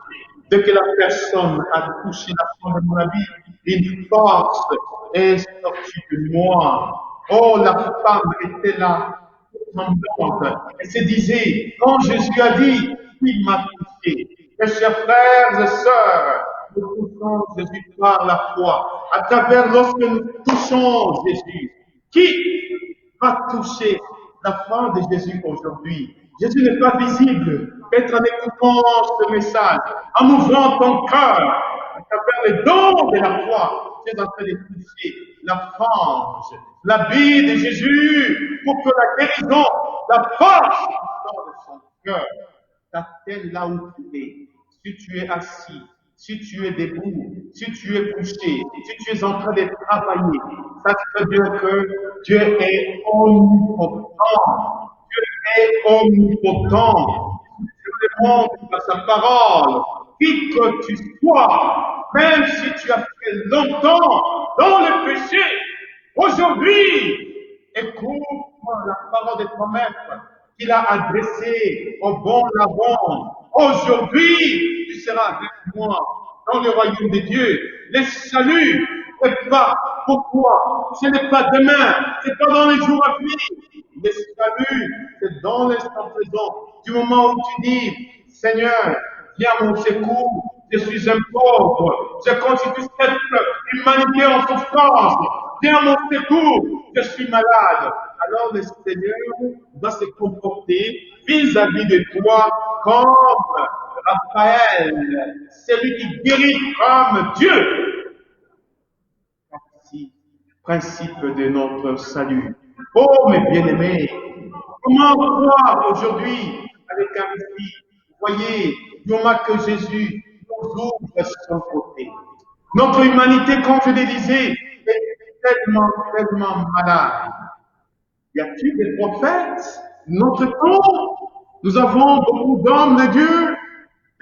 Dès que la personne a touché la fente de mon habit, une force est sortie de moi. Oh, la femme était là, tremblante. Elle se disait, quand Jésus a dit, il m'a touché. Mes chers frères et sœurs, nous touchons Jésus par la foi. À travers lorsque nous touchons Jésus, qui va toucher la fin de Jésus aujourd'hui? Jésus n'est pas visible. Être en écoutant ce message, en ouvrant ton cœur, à travers les dons de la foi, tu es en train de toucher la fange, la vie de Jésus, pour que la guérison, la force qui sort de son cœur, t'atteigne là où tu es. Si tu es assis, si tu es debout, si tu es couché, si tu es en train de travailler, ça veut dire que Dieu est omnipotent. Dieu est omnipotent. Dieu demande par sa parole, qui que tu sois, même si tu as fait longtemps dans le péché, aujourd'hui, écoute la parole de ton maître qu'il a adressée au bon Laban. Aujourd'hui, tu seras avec moi dans le royaume de Dieu. Le salut n'est pas pour toi, ce n'est pas demain, ce n'est pas dans les jours à venir. Le salut, c'est dans l'instant présent. Du moment où tu dis, Seigneur, viens à mon secours, je suis un pauvre, je constitue cette humanité en souffrance, viens à mon secours, je suis malade. Alors le Seigneur va se comporter vis-à-vis de toi comme Raphaël, celui qui guérit comme Dieu. Voici principe de notre salut. Oh mes bien-aimés, comment croire aujourd'hui à l'Eucharistie? Vous voyez, du moment que Jésus nous ouvre son côté. Notre humanité, comme je le disais, est tellement malade. Y a-t-il des prophètes? Notre temps, nous avons beaucoup d'hommes de Dieu,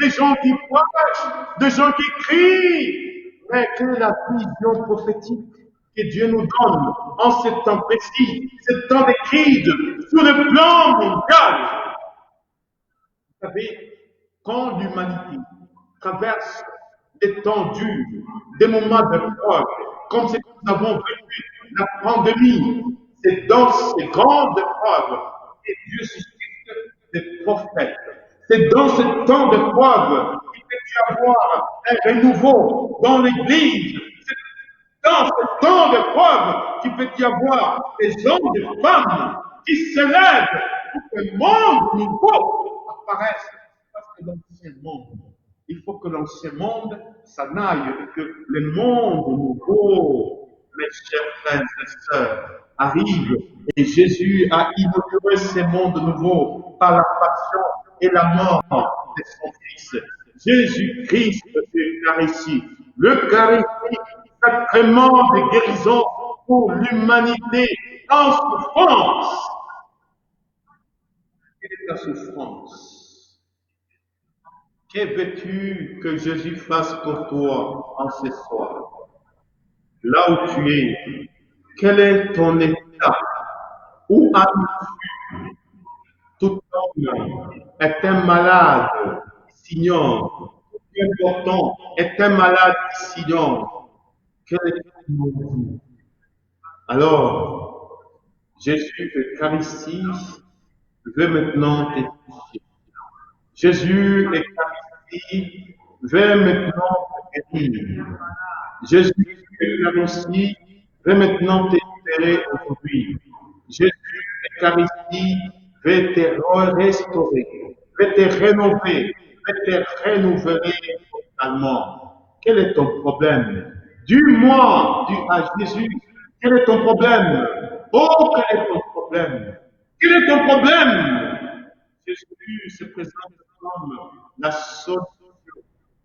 des gens qui prêchent, des gens qui crient. Mais quelle est la vision prophétique que Dieu nous donne en ce temps précis, ce temps de crise, sur le plan mondial? Vous savez, quand l'humanité traverse des temps durs, des moments de preuve, comme ce que nous avons vécu, la pandémie, c'est dans ces grandes épreuves que Dieu suscite des prophètes. C'est dans ce temps de preuve qu'il peut y avoir un renouveau dans l'Église. C'est dans ce temps de preuve qu'il peut y avoir des hommes et des femmes qui s'élèvent pour que le monde nouveau apparaisse. Parce que l'ancien monde, il faut que l'ancien monde s'en aille et que le monde nouveau, mes chers frères et sœurs, arrive. Et Jésus a inauguré ce monde nouveau par la passion et la mort de son Fils. Jésus-Christ d'Eucharistie. L'Eucharistie, sacrement de guérison pour l'humanité en souffrance. Quelle est ta souffrance? Que veux-tu que Jésus fasse pour toi en ce soir? Là où tu es, quel est ton état? Où as-tu? Tout homme est un malade s'ignore. Tout important est un malade s'ignore. Quel est ton maladie? Alors, Jésus Eucharistie veut maintenant t'édifier. Jésus Eucharistie veut maintenant te guérir. Jésus Eucharistie veut maintenant te libérer aujourd'hui. Jésus Eucharistie veut te restaurer, veut te rénover, veut te renouveler totalement. Quel est ton problème? Dis-moi, dis à Jésus, quel est ton problème? Oh, quel est ton problème? Quel est ton problème? Jésus se présente comme la solution.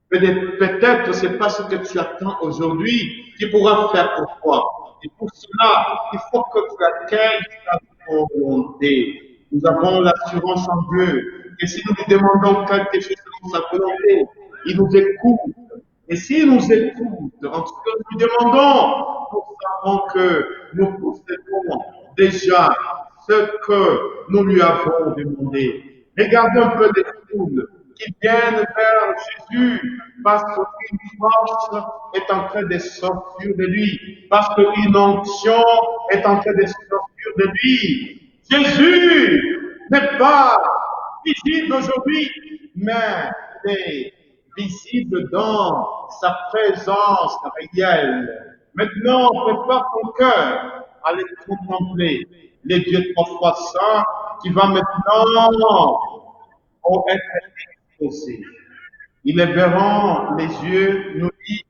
Peut-être c'est pas ce que tu attends aujourd'hui qui pourra faire pour toi. Et pour cela, il faut que tu accueilles sa volonté. Nous avons l'assurance en Dieu. Et si nous lui demandons quelque chose selon sa volonté, il nous écoute. Et s'il nous écoute, en tout cas, nous lui demandons, nous savons que nous possédons déjà ce que nous lui avons demandé. Regardez un peu les foules qui viennent vers Jésus parce qu'une force est en train de sortir de lui, parce qu'une onction est en train de sortir de lui. Jésus n'est pas visible aujourd'hui, mais est visible dans sa présence réelle. Maintenant, prépare ton cœur à les contempler. Les dieux trois fois saints qui va maintenant être exposé. Ils les verront, les yeux, nous dit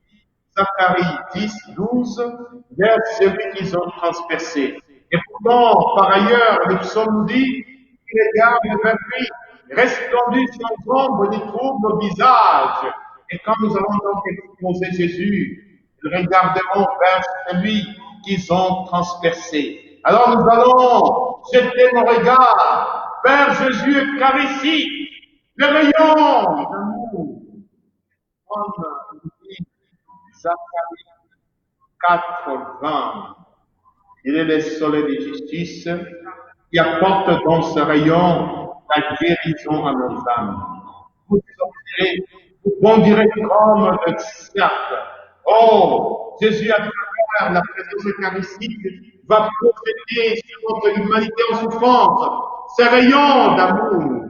Zacharie 10, 12, vers celui qu'ils ont transpercé. Et pourtant, par ailleurs, le psaume nous dit qu'il regarde vers lui, resplendit son ombre, il trouve nos visages. Et quand nous allons donc exposer Jésus, ils regarderont vers celui qu'ils ont transpercé. Alors nous allons jeter nos regards vers Jésus Eucharistie, le rayon d'amour, comme dit Zacharie 4:20. Il est le soleil de justice qui apporte dans ce rayon la guérison à nos âmes. Vous sortirez, vous bondirez comme le cercle. Oh, Jésus, à travers la présence eucharistique, va procéder sur notre humanité en souffrance, ce rayon d'amour.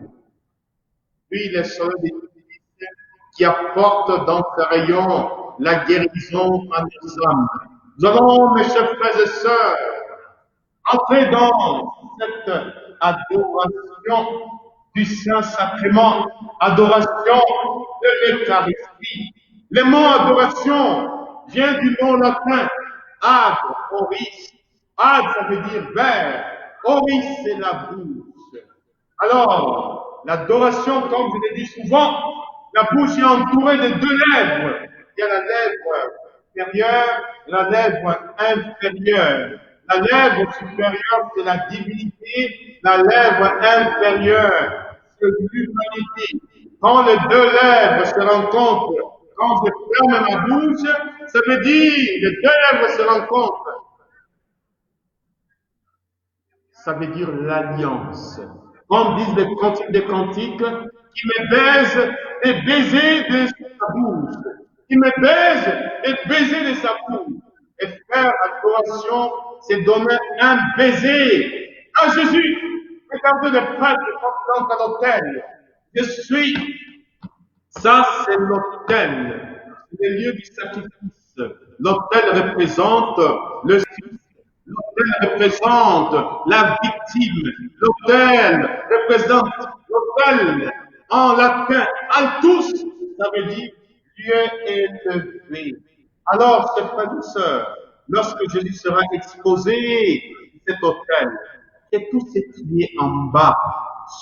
Puis le soleil de justice qui apporte dans ce rayon la guérison à nos âmes. Nous allons, mes chers frères et sœurs, entrer dans cette adoration du Saint-Sacrement, adoration de l'Eucharistie. Le mot adoration vient du mot latin ad oris. Ad, ça veut dire vers. Oris, c'est la bouche. Alors, l'adoration, comme je l'ai dit souvent, la bouche est entourée de deux lèvres. Il y a la lèvre supérieure et la lèvre inférieure. La lèvre supérieure, c'est la divinité. La lèvre inférieure, c'est l'humanité. Quand les deux lèvres se rencontrent, quand je ferme ma bouche, ça veut dire les deux lèvres se rencontrent. Ça veut dire l'alliance. Comme disent les cantiques des cantiques, qui me baise et baiser de sa bouche. Qui me baise et baiser de sa bouche. Et faire adoration, c'est donner un baiser à Jésus. Regardez les prêtres qui sont à l'autel. Je suis. Ça, c'est l'autel. C'est le lieu du sacrifice. L'autel représente le Christ. L'autel représente la victime. L'autel représente l'autel en latin. Altus, ça veut dire Dieu est élevé. Alors, ses frères et sœurs, lorsque Jésus sera exposé cet autel, que tout ce qui est en bas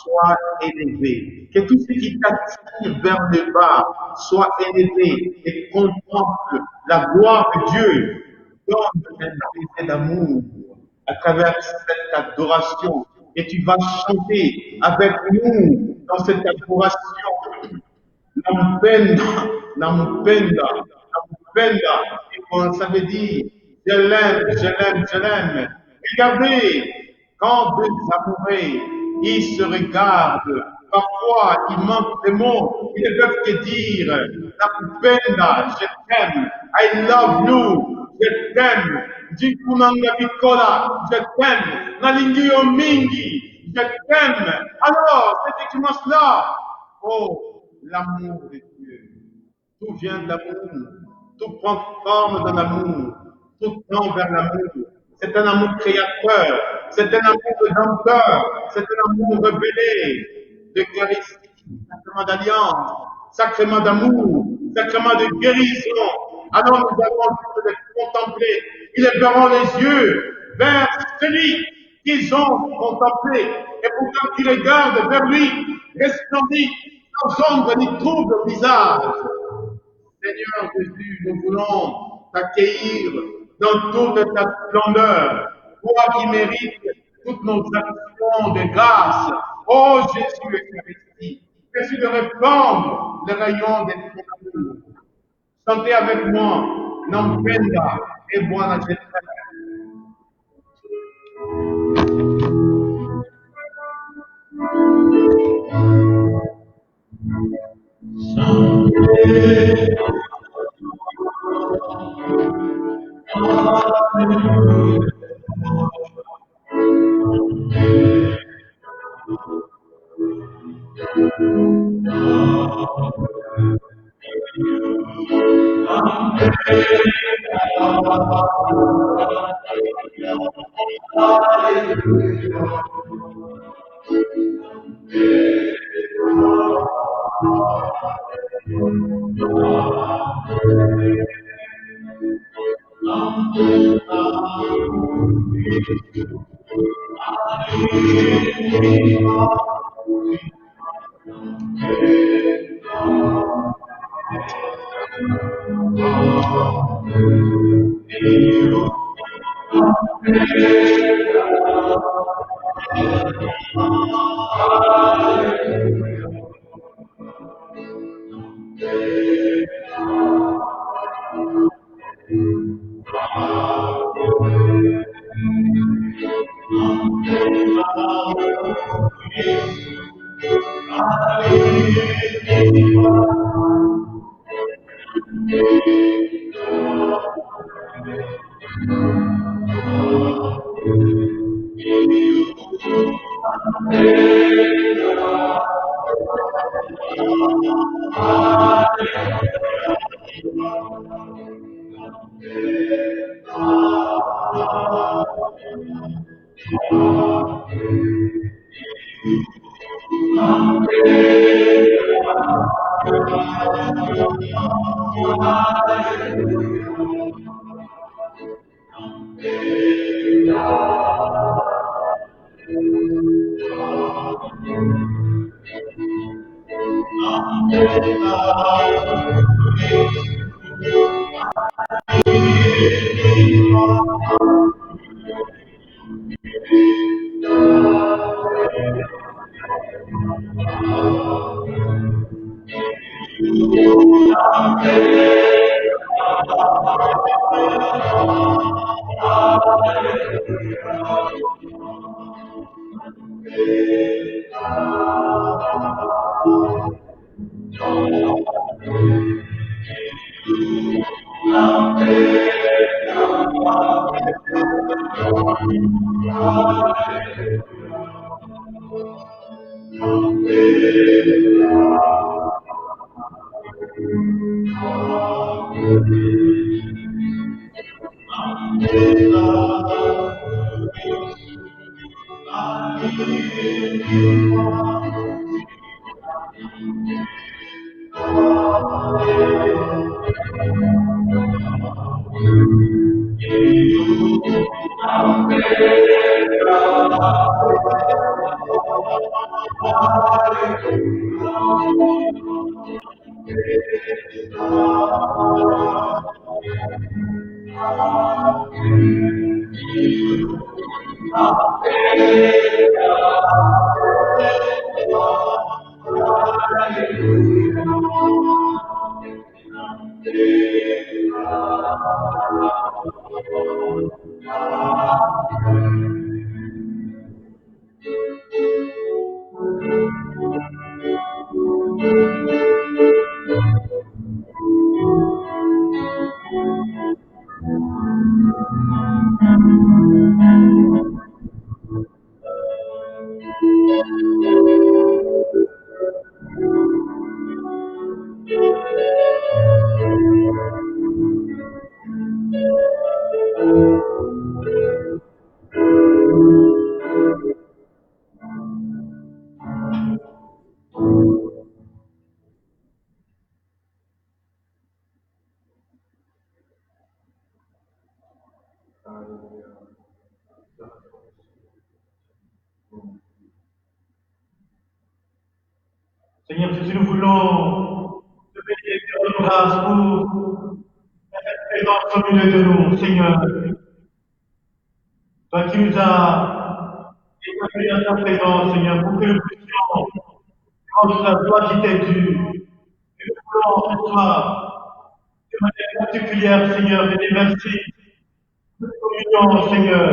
soit élevé, que tout ce qui t'attire vers le bas soit élevé et contemple la gloire de Dieu. Donne un baiser d'amour à travers cette adoration et tu vas chanter avec nous dans cette adoration. Nampenda, nampenda, nampenda. Et quand ça veut dire je l'aime, je l'aime, je l'aime. Regardez, quand deux amoureux, ils se regardent, parfois ils manquent de mots, ils ne peuvent que dire nampenda, je t'aime, I love you, je t'aime, Jikunanga Pikola, je t'aime, Nalingi Mingi, je t'aime. Alors, c'est effectivement cela. Oh, l'amour de Dieu. Tout vient de l'amour. Tout prend forme dans l'amour. Tout tend vers l'amour. C'est un amour créateur. C'est un amour rédempteur. C'est un amour révélé. D'Eucharistie, sacrement d'alliance, sacrement d'amour, sacrement de guérison. Alors nous avons le contempler. Ils verront les yeux vers celui qu'ils ont contemplé. Et pourtant qu'ils regardent vers lui, resplendit sans ombre ni trouble au visage. Seigneur Jésus, nous voulons t'accueillir dans toute ta splendeur. Toi qui mérites toutes nos actions de grâce. Oh Jésus Eucharistie, merci de répandre les rayons de ton amour. Chantez avec moi, Nampenda et Buona Jésus. Seigneur Jésus, nous voulons te bénir et te rendre grâce pour cette présence au milieu de nous, Seigneur. Toi qui nous as établis à ta présence, Seigneur, pour que nous puissions rendre la gloire qui t'est due. Et nous voulons ce soir, de manière particulière, Seigneur, de dire merci pour cette communion, Seigneur,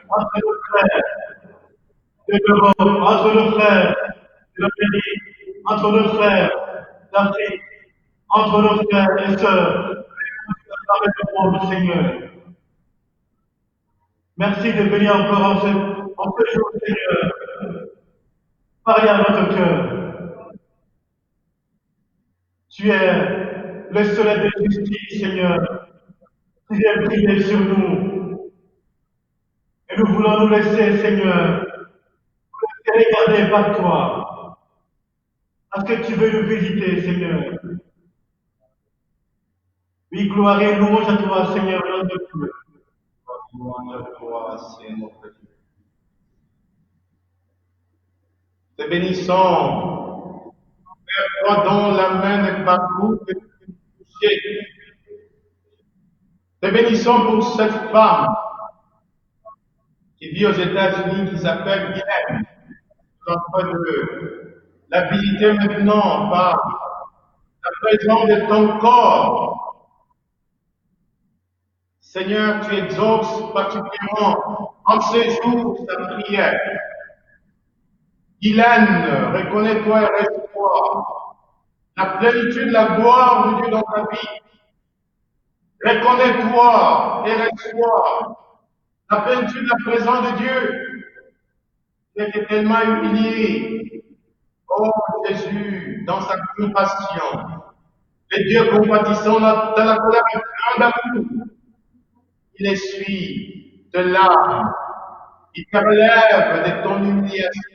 entre nos frères de l'Europe, entre nos frères de l'Amérique, entre nos frères d'Afrique, entre nos frères et sœurs, avec le monde, Seigneur. Merci de venir encore en ce jour, Seigneur, parler à notre cœur. Tu es le soleil de justice, Seigneur, qui vient briller sur nous. Et nous voulons nous laisser, Seigneur, nous laisser regarder par toi. Parce que tu veux nous visiter, Seigneur. Oui, gloire et louange à toi, Seigneur, notre Dieu. Louange à toi, Seigneur notre Dieu. Te bénissons, Père, toi dont la main n'est pas courte et touchée. Te bénissons pour cette femme qui vit aux États-Unis, qui s'appelle Guylaine. Nous sommes en train de la visiter maintenant par la présence de ton corps. Seigneur, tu exauces particulièrement en ces jours sa prière. Guylaine, reconnais-toi et reste-toi. La plénitude, la gloire de Dieu dans ta vie. Reconnais-toi et reste-toi. La plénitude, la présence de Dieu. Tu étais tellement humilié. Oh Jésus, dans sa compassion. Le Dieu compatissant dans la colère et grand d'amour. Il essuie de larmes. Il te relève de ton humiliation.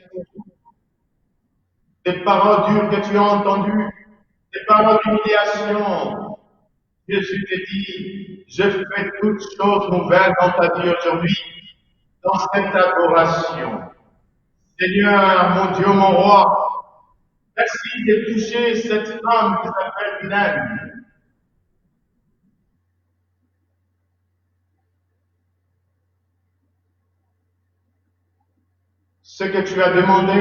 Des paroles dures que tu as entendues, des paroles d'humiliation. Jésus te dit, je fais toutes choses nouvelles dans ta vie aujourd'hui, dans cette adoration. Seigneur, mon Dieu, mon roi, merci de toucher cette femme qui s'appelle Guylaine. Ce que tu as demandé,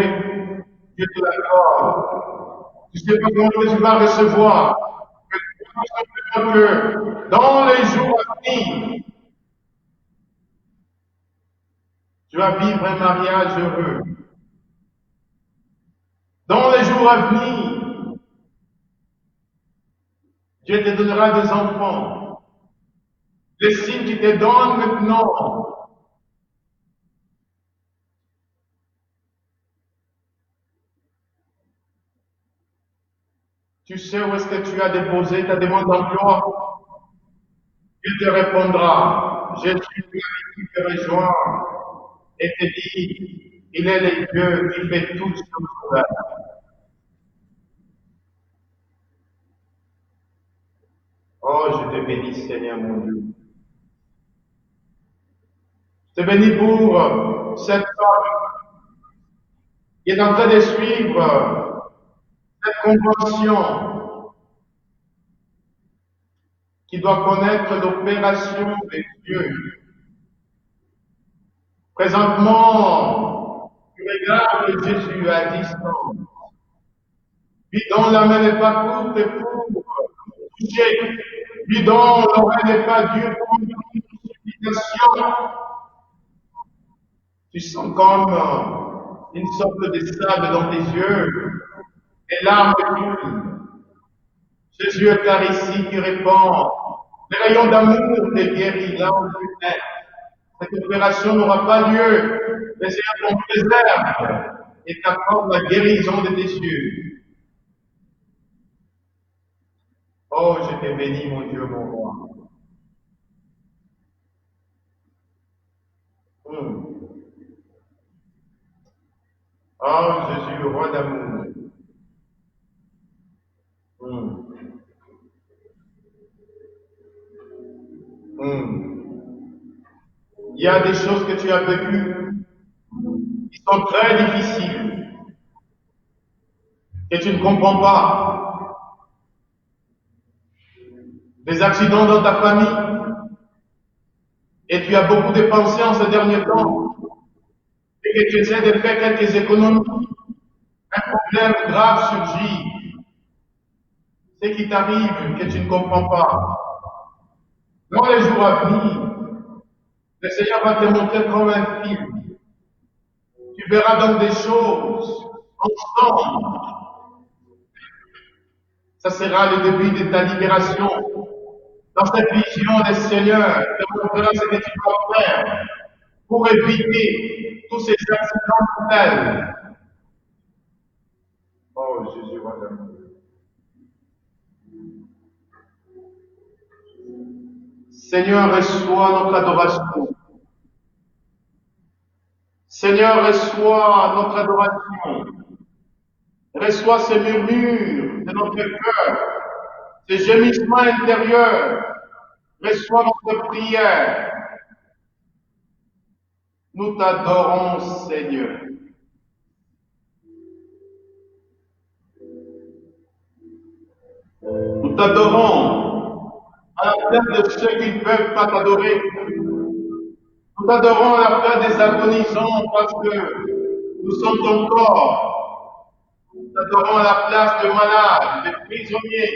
Dieu te l'accorde. Je ne sais pas comment tu vas recevoir. Que dans les jours à venir, tu vas vivre un mariage heureux. Dans les jours à venir, Dieu te donnera des enfants. Les signes qu'il te donne maintenant, tu sais où est-ce que tu as déposé ta demande d'emploi? Dieu te répondra. Jésus te rejoint et te dit, il est le Dieu qui fait toutes choses. Oh, je te bénis, Seigneur mon Dieu. Je te bénis pour cette femme qui est en train de suivre cette convention, qui doit connaître l'opération de Dieu. Présentement, tu regardes Jésus à distance. Lui dont la main n'est pas courte pour toucher, lui dont l'oreille n'est pas dure pour une supplication. Tu sens comme une sorte de sable dans tes yeux, et larmes coulent. Jésus est par ici qui répond. Les rayons d'amour te guérit là où tu es. Cette opération n'aura pas lieu. Le Seigneur t'en préserve et t'accorde la guérison de tes yeux. Oh, je te bénis, mon Dieu, mon roi. Oh, Jésus, roi d'amour. Il y a des choses que tu as vécues qui sont très difficiles, que tu ne comprends pas. Des accidents dans ta famille, et tu as beaucoup de pensées en ces derniers temps, et que tu essaies de faire quelques économies. Un problème grave surgit. Ce qui t'arrive, que tu ne comprends pas. Dans les jours à venir, le Seigneur va te montrer comme un film. Tu verras donc des choses ensemble. Ça sera le début de ta libération. Dans cette vision des Seigneurs, te montrera ce que tu dois faire pour éviter tous ces accidents mortels. Oh Jésus, roi d'amour. Seigneur, reçois notre adoration. Seigneur, reçois notre adoration. Reçois ces murmures de notre cœur, ces gémissements intérieurs. Reçois notre prière. Nous t'adorons, Seigneur. Nous t'adorons à la place de ceux qui ne peuvent pas t'adorer. Nous t'adorons à la place des agonisants parce que nous sommes ton corps. Nous t'adorons à la place de malades, de prisonniers.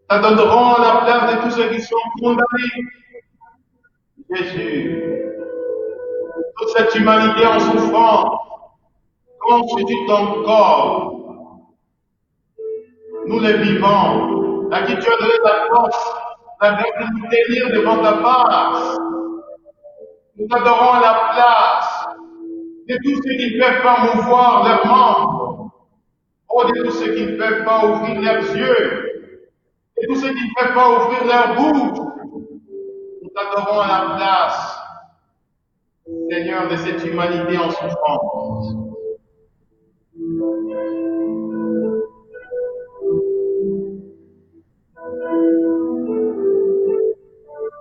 Nous t'adorons à la place de tous ceux qui sont condamnés. Jésus, toute cette humanité en souffrance constitue ton corps. Nous les vivons, à qui tu as donné la force, la grâce de nous tenir devant ta face. Nous t'adorons à la place de tous ceux qui ne peuvent pas mouvoir leurs membres, ou de tous ceux qui ne peuvent pas ouvrir leurs yeux, de tous ceux qui ne peuvent pas ouvrir leur bouche. Nous t'adorons à la place, Seigneur, de cette humanité en souffrance.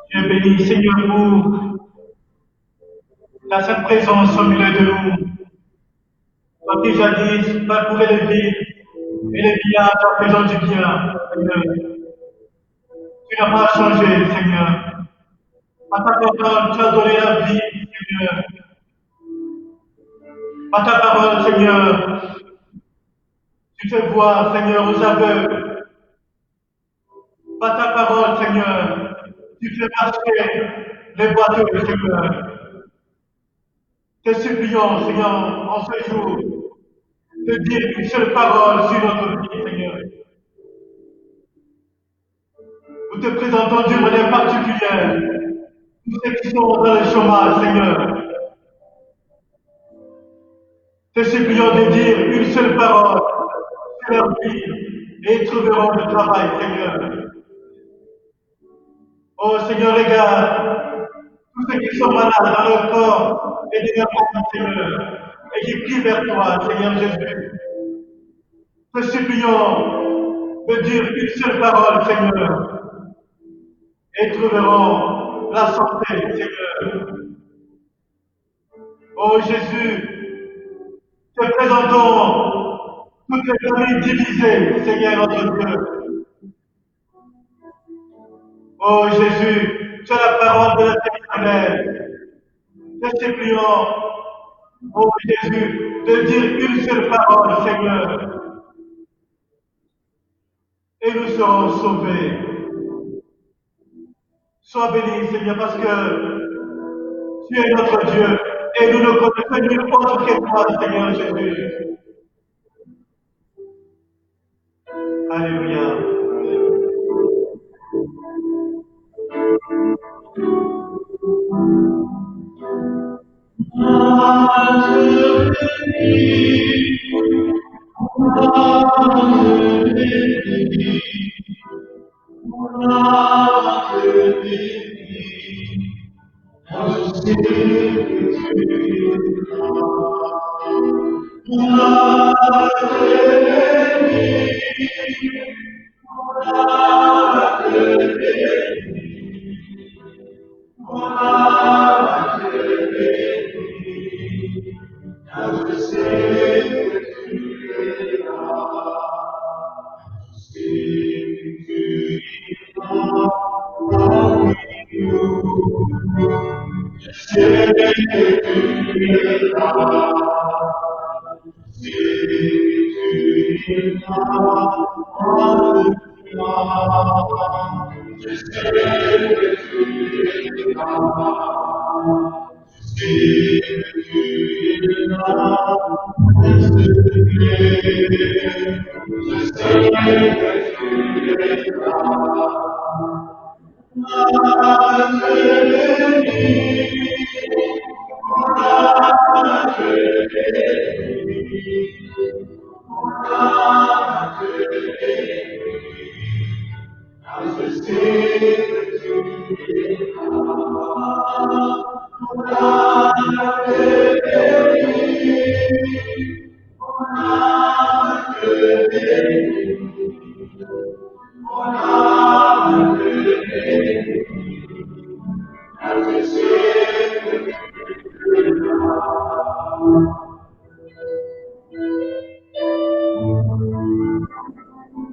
Dieu béni, Seigneur, pour ta sainte présence au milieu de nous. Toi qui jadis parcourais les villes et les villages en faisant du bien, Seigneur. Tu n'as pas changé, Seigneur. À ta parole, tu as donné la vie, Seigneur. À ta parole, Seigneur, Tu fais voir, Seigneur, aux aveugles. Par ta parole, Seigneur, tu fais marcher les boiteux, Seigneur. Te supplions, Seigneur, en ce jour, de dire une seule parole sur notre vie, Seigneur. Nous te présentons d'une manière particulière tous ceux qui sont dans le chômage, Seigneur. Te supplions de dire une seule parole sur leur vie et ils trouveront le travail, Seigneur. Oh Seigneur, regarde tous ceux qui sont malades dans leur corps et de leur âme, Seigneur, et qui crient vers toi, Seigneur Jésus. Te supplions de dire une seule parole, Seigneur, et ils trouveront la santé, Seigneur. Oh Jésus, te présentons toutes les familles divisées, Seigneur notre Dieu. Oh Jésus, tu as la parole de l'Éternel. Te supplions, oh Jésus, de dire une seule parole, Seigneur, et nous serons sauvés. Sois béni, Seigneur, parce que tu es notre Dieu et nous ne connaissons nulle autre que toi, Seigneur Jésus. Alléluia.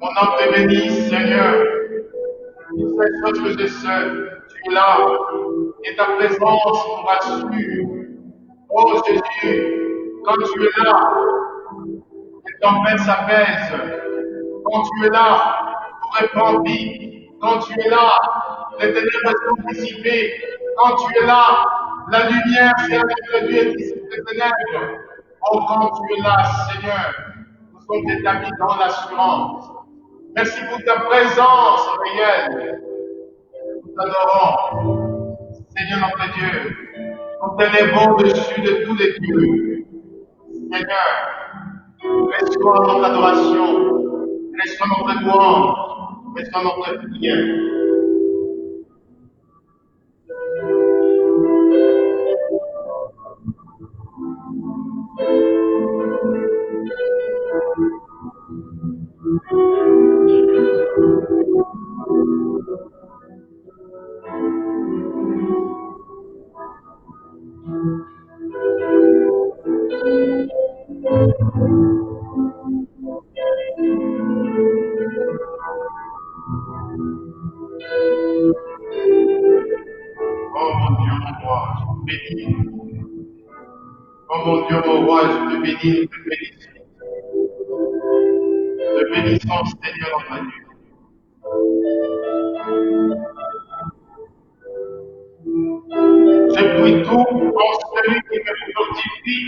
Mon nom te bénisse, Seigneur. Il fait autre que je sais. Tu es là. Et ta présence nous rassure. Oh Jésus, quand tu es là, les tempêtes s'apaisent. Quand tu es là, tout répand vie. Quand tu es là, les ténèbres sont dissipées. Quand tu es là, la lumière c'est avec le Dieu qui dissipe les ténèbres. Oh, quand tu es là, Seigneur, nous sommes établis dans l'assurance. Merci pour ta présence réelle. Nous t'adorons, Seigneur notre Dieu. Nous t'élèvons au-dessus de tous les dieux. Seigneur, reçois notre adoration, reçois notre louange, reçois notre prière. Oh mon Dieu, mon roi, je te bénis. Oh mon Dieu, mon roi, je te bénis, je te bénis. bénissons, Seigneur, dans ta vie. Je prie tout en celui qui me fortifie.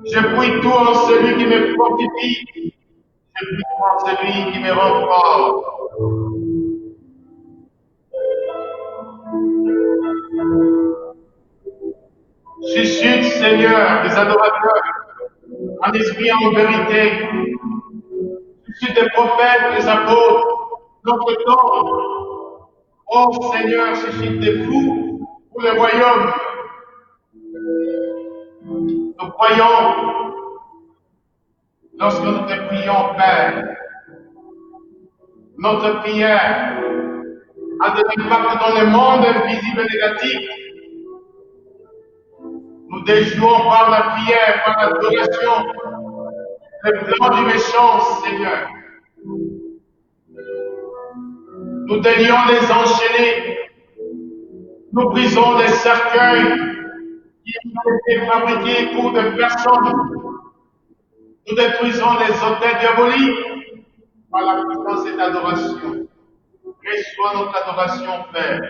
Je prie tout en celui qui me fortifie. Je prie tout en celui qui me rend fort. Suscite, Seigneur, des adorateurs, en esprit et en vérité. Suscite des prophètes, des apôtres, notre temps. Oh Seigneur, suscite des fous pour le royaume. Nous croyons, lorsque nous te prions, Père, notre prière a des impacts dans le monde invisible et négatif. Nous déjouons par la prière, par l'adoration, les plans du méchant, Seigneur. Nous délions les enchaînés. Nous brisons les cercueils qui ont été fabriqués pour des personnes. Nous détruisons les hôtels diaboliques par la puissance et l'adoration. Reçois notre adoration, Père.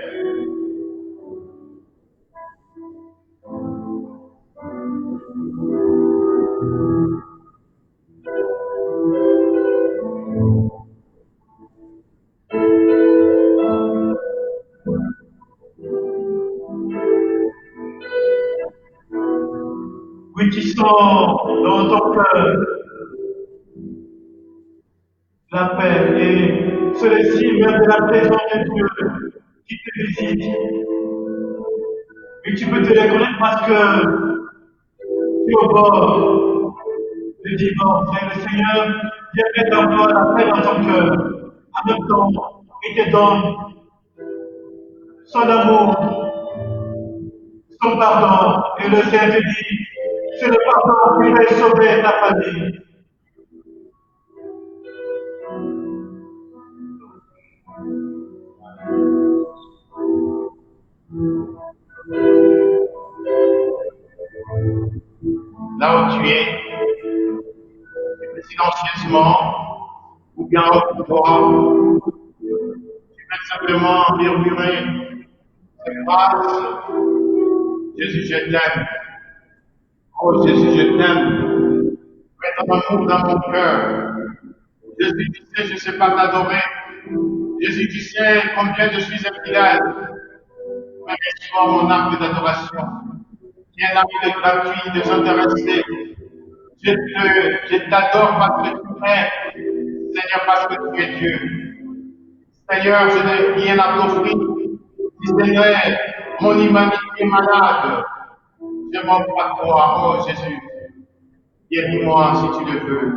Oui, qui sont dans ton cœur la paix et ceci même de la présence de Dieu qui te visite. Et tu peux te reconnaître parce que tu es au bord du divorce et le Seigneur viendrait encore la paix dans ton cœur. En même temps, il te donne son amour, son pardon. Et le Seigneur te dit, c'est le pardon qui va sauver ta famille. Là où tu es, silencieusement, ou bien au pouvoir, tu peux simplement murmurer cette phrase: Jésus, je t'aime. Oh Jésus, je t'aime. Mets ton amour dans mon cœur. Jésus, tu sais, je ne sais pas t'adorer. Jésus, tu sais combien je suis infidèle. Mais reçois mon acte d'adoration, qui est un acte gratuit, désintéressé. Je t'adore parce que tu es, Seigneur, parce que tu es Dieu. Seigneur, je n'ai rien à t'offrir. Si Seigneur, mon humanité est malade, je m'offre à toi, oh Jésus. Guéris-moi si tu le veux.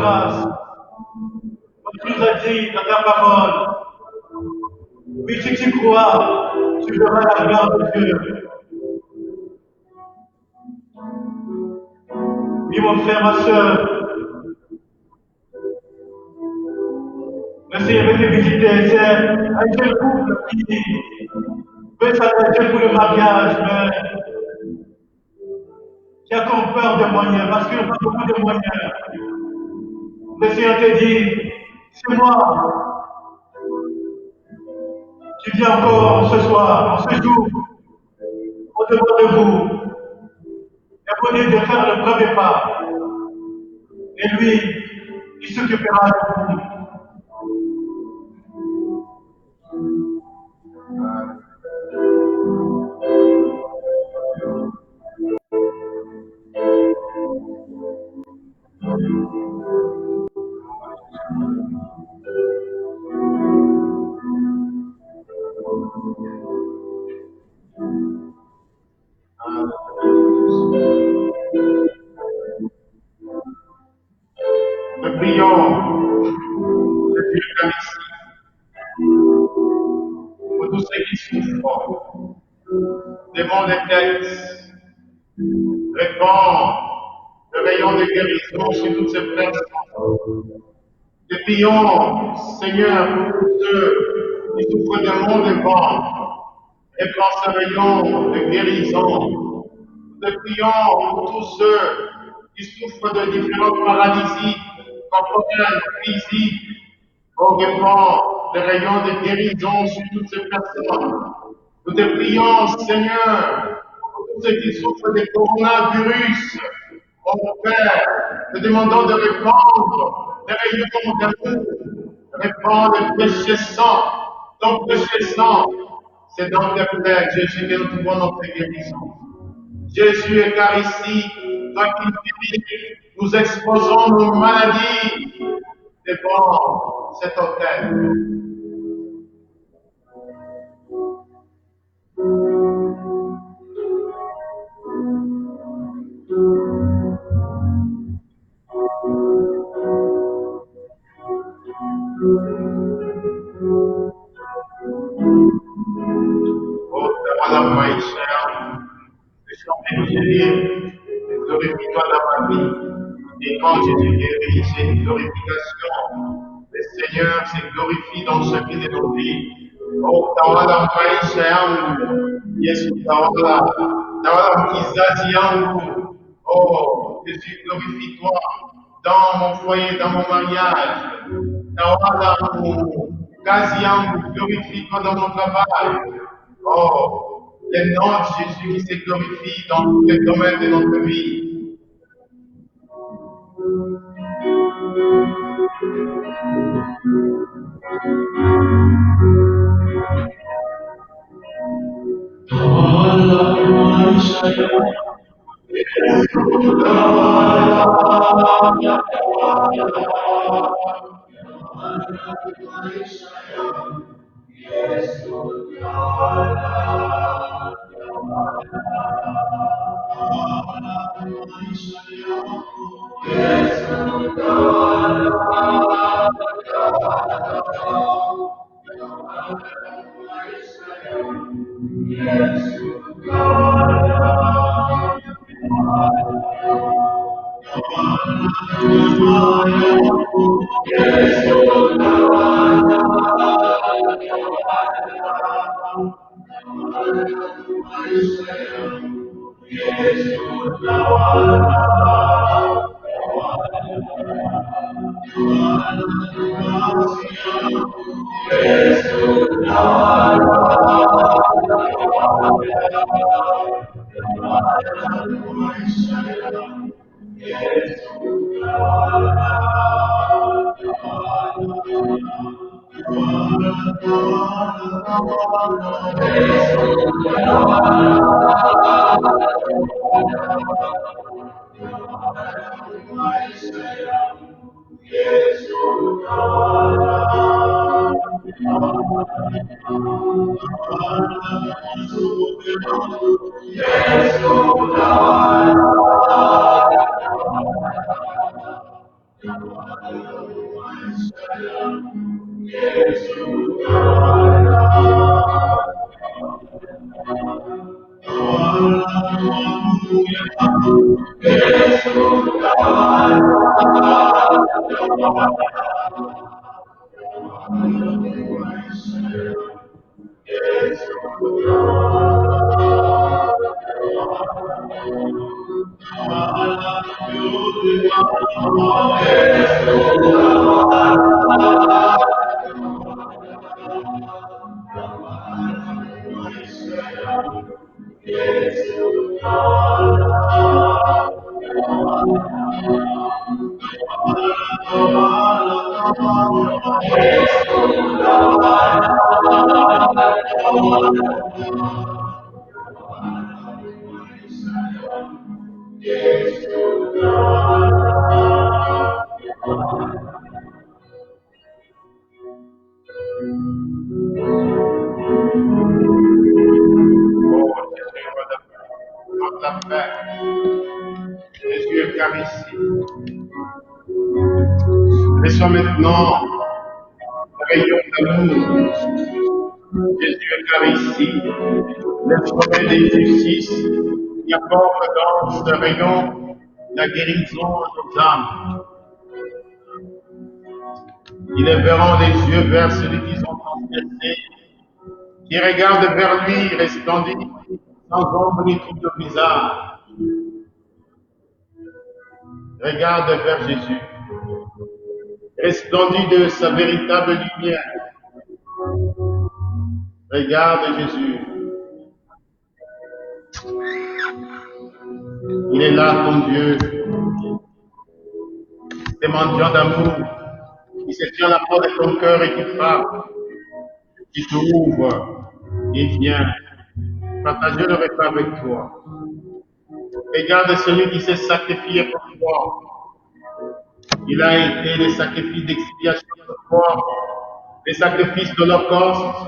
grâce. Comme tu nous as dit dans ta parole, oui, si tu crois, tu verras la gloire de Dieu. Oui, mon frère, ma soeur, le Seigneur veut te visiter. C'est un jeune couple qui veut s'adresser pour le mariage, mais qui a comme peur des moyens, parce qu'il n'a pas beaucoup de moyens. Le Seigneur te dit, c'est moi qui viens encore ce soir, en ce jour, au-devant de vous, et vous dites de faire le premier pas. Et lui, il s'occupera de vous. Nous prions, c'est Dieu ici, pour tous ceux qui souffrent, démons des têtes, répand le rayon de guérison sur toutes ces personnes. Nous prions, Seigneur, pour tous ceux qui souffrent de maux de ventre, et prends ce rayon de guérison. Nous prions pour tous ceux qui souffrent de différentes paralysies, corporelles, physiques. On répand le rayon de guérison sur toutes ces personnes. Nous te prions, Seigneur, pour tous ceux qui souffrent des coronavirus. Mon Père, te demandons de répandre les rayons d'amour, répandre le péché sang, ton péché sang. C'est dans tes plaies, Jésus, que nous trouvons notre guérison. Jésus est car ici, toi qui nous exposons nos maladies devant cet autel. Oh, Tawana Maïcha, je suis en train de dire, glorifie-toi dans ma vie. Et quand je te guéris, c'est une glorification. Le Seigneur se glorifie dans chacune de nos vies. Oh, Tawana Maïcha, Yesu Tawala, Tawala Kizazi yangu. Oh, Jésus, glorifie-toi dans mon foyer, dans mon mariage. Tawala Kazi yangu, glorifie-toi dans mon travail. Oh, le nom de Jésus qui se glorifie dans tous les domaines de notre vie. Oh, Jésus, rends la paix. Jésus, Eucharistie. Laissons maintenant le rayon d'amour. Jésus, Eucharistie. Le sommet des justices qui apporte dans ce rayon la guérison à nos âmes. Ils verront les yeux vers celui qu'ils ont transgressé, qui regarde vers lui, resplendit, sans ombre ni trouble de visage. Regarde vers Jésus, resplendit de sa véritable lumière. Regarde Jésus. Il est là, ton Dieu, tes mendiants d'amour, qui se tient à la porte de ton cœur et qui frappe, qui t'ouvre, il vient partager le repas avec toi. Regarde celui qui s'est sacrifié pour toi. Il a été le sacrifice d'expiation pour toi, le sacrifice d'holocauste,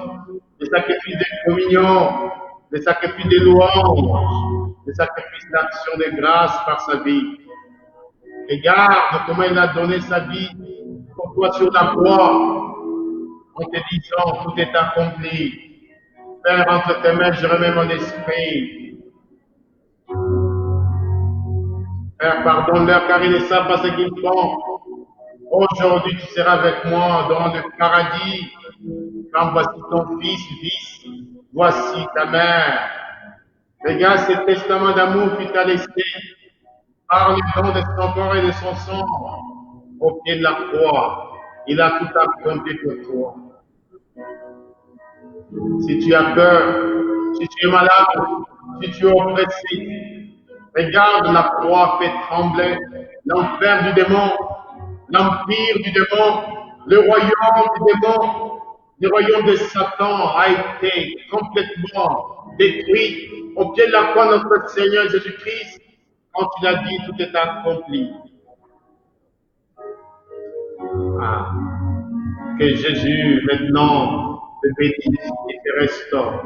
le sacrifice de communion, le sacrifice de louange, le sacrifice d'action de grâce par sa vie. Regarde comment il a donné sa vie pour toi sur la croix, en te disant, tout est accompli. Père, entre tes mains, je remets mon esprit. Père, pardonne-leur car ils ne savent pas ce qu'ils font. Aujourd'hui, tu seras avec moi dans le paradis. Quand voici ton fils vit, voici ta mère. Regarde ce testament d'amour qu'il t'a laissé par le don de son corps et de son sang au pied de la croix. Il a tout accompli pour toi. Si tu as peur, si tu es malade, si tu es oppressé, regarde la croix fait trembler l'enfer du démon, l'empire du démon, le royaume du démon, le royaume de Satan a été complètement détruit au pied de la croix de notre Seigneur Jésus-Christ quand il a dit tout est accompli. Ah, que Jésus maintenant te bénisse et te restaure.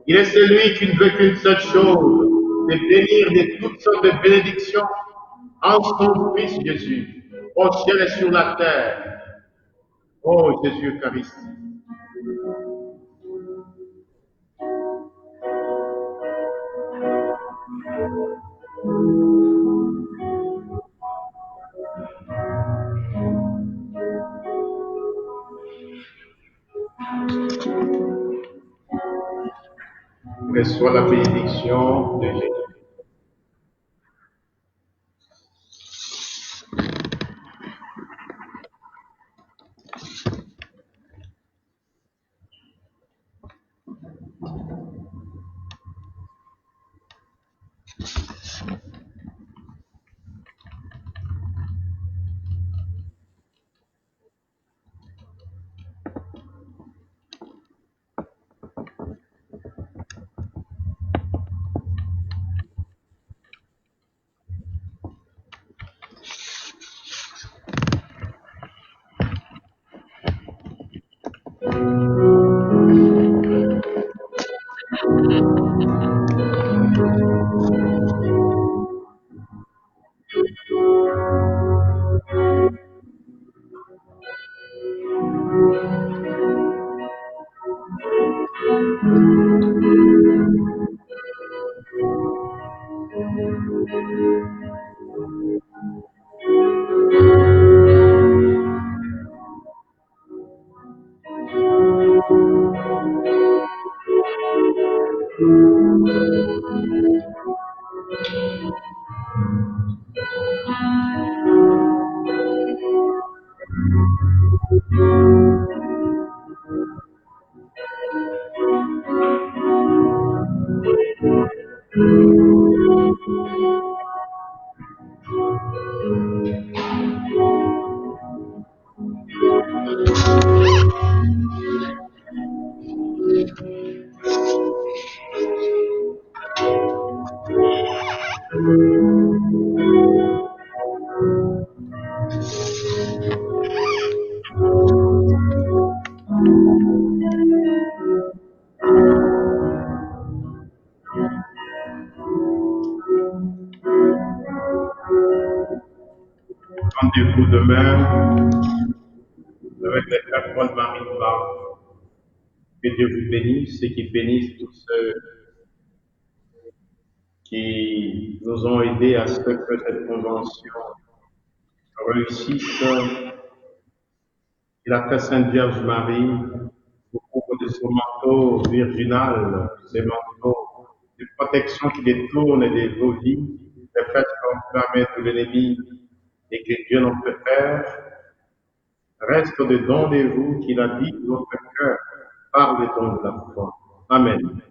Il est celui qui ne veut qu'une seule chose, de bénir de toutes sortes de bénédictions en son Fils Jésus, au ciel et sur la terre. Oh Jésus Eucharistie. Reçois la bénédiction de Jésus. Rendez-vous demain avec les frères Paul Marie Blanc. Que Dieu vous bénisse et qu'il bénisse tous ceux qui nous ont aidés à ce que cette convention réussisse. Et la très sainte Vierge Marie vous couvre de son manteau virginal, des manteaux de protection qui détournent de vos vies, les faites enflammées de l'ennemi, et que Dieu notre Père reste dedans de vous, qu'il habite votre cœur par le don de la foi. Amen.